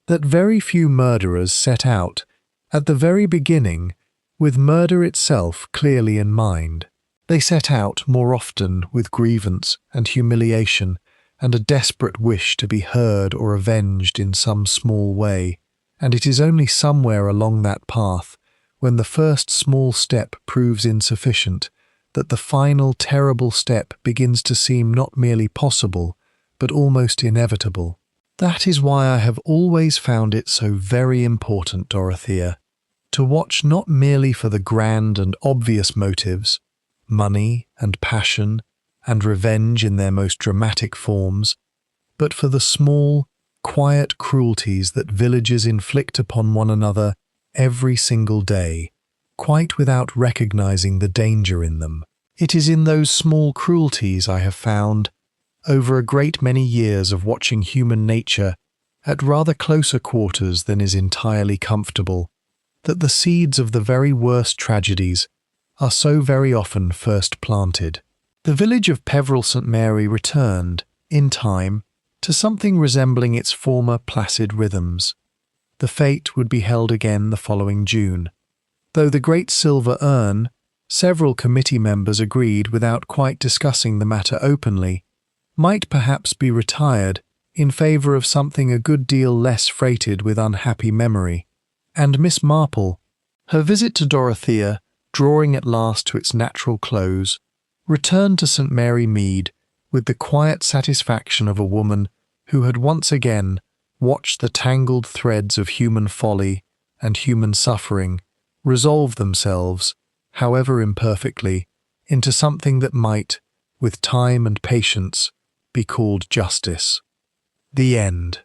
that very few murderers set out, at the very beginning, with murder itself clearly in mind. They set out more often with grievance and humiliation and a desperate wish to be heard or avenged in some small way, and it is only somewhere along that path, when the first small step proves insufficient, that the final terrible step begins to seem not merely possible, but almost inevitable. That is why I have always found it so very important, Dorothea, to watch not merely for the grand and obvious motives, money and passion and revenge in their most dramatic forms, but for the small, quiet cruelties that villagers inflict upon one another every single day, quite without recognizing the danger in them. It is in those small cruelties I have found, over a great many years of watching human nature at rather closer quarters than is entirely comfortable, that the seeds of the very worst tragedies are so very often first planted. The village of Peveril St. Mary returned, in time, to something resembling its former placid rhythms. The fete would be held again the following June, though the great silver urn, several committee members agreed without quite discussing the matter openly, might perhaps be retired in favour of something a good deal less freighted with unhappy memory, and Miss Marple, her visit to Dorothea drawing at last to its natural close, returned to St. Mary Mead with the quiet satisfaction of a woman who had once again watched the tangled threads of human folly and human suffering resolve themselves, however imperfectly, into something that might, with time and patience, be called justice. The end.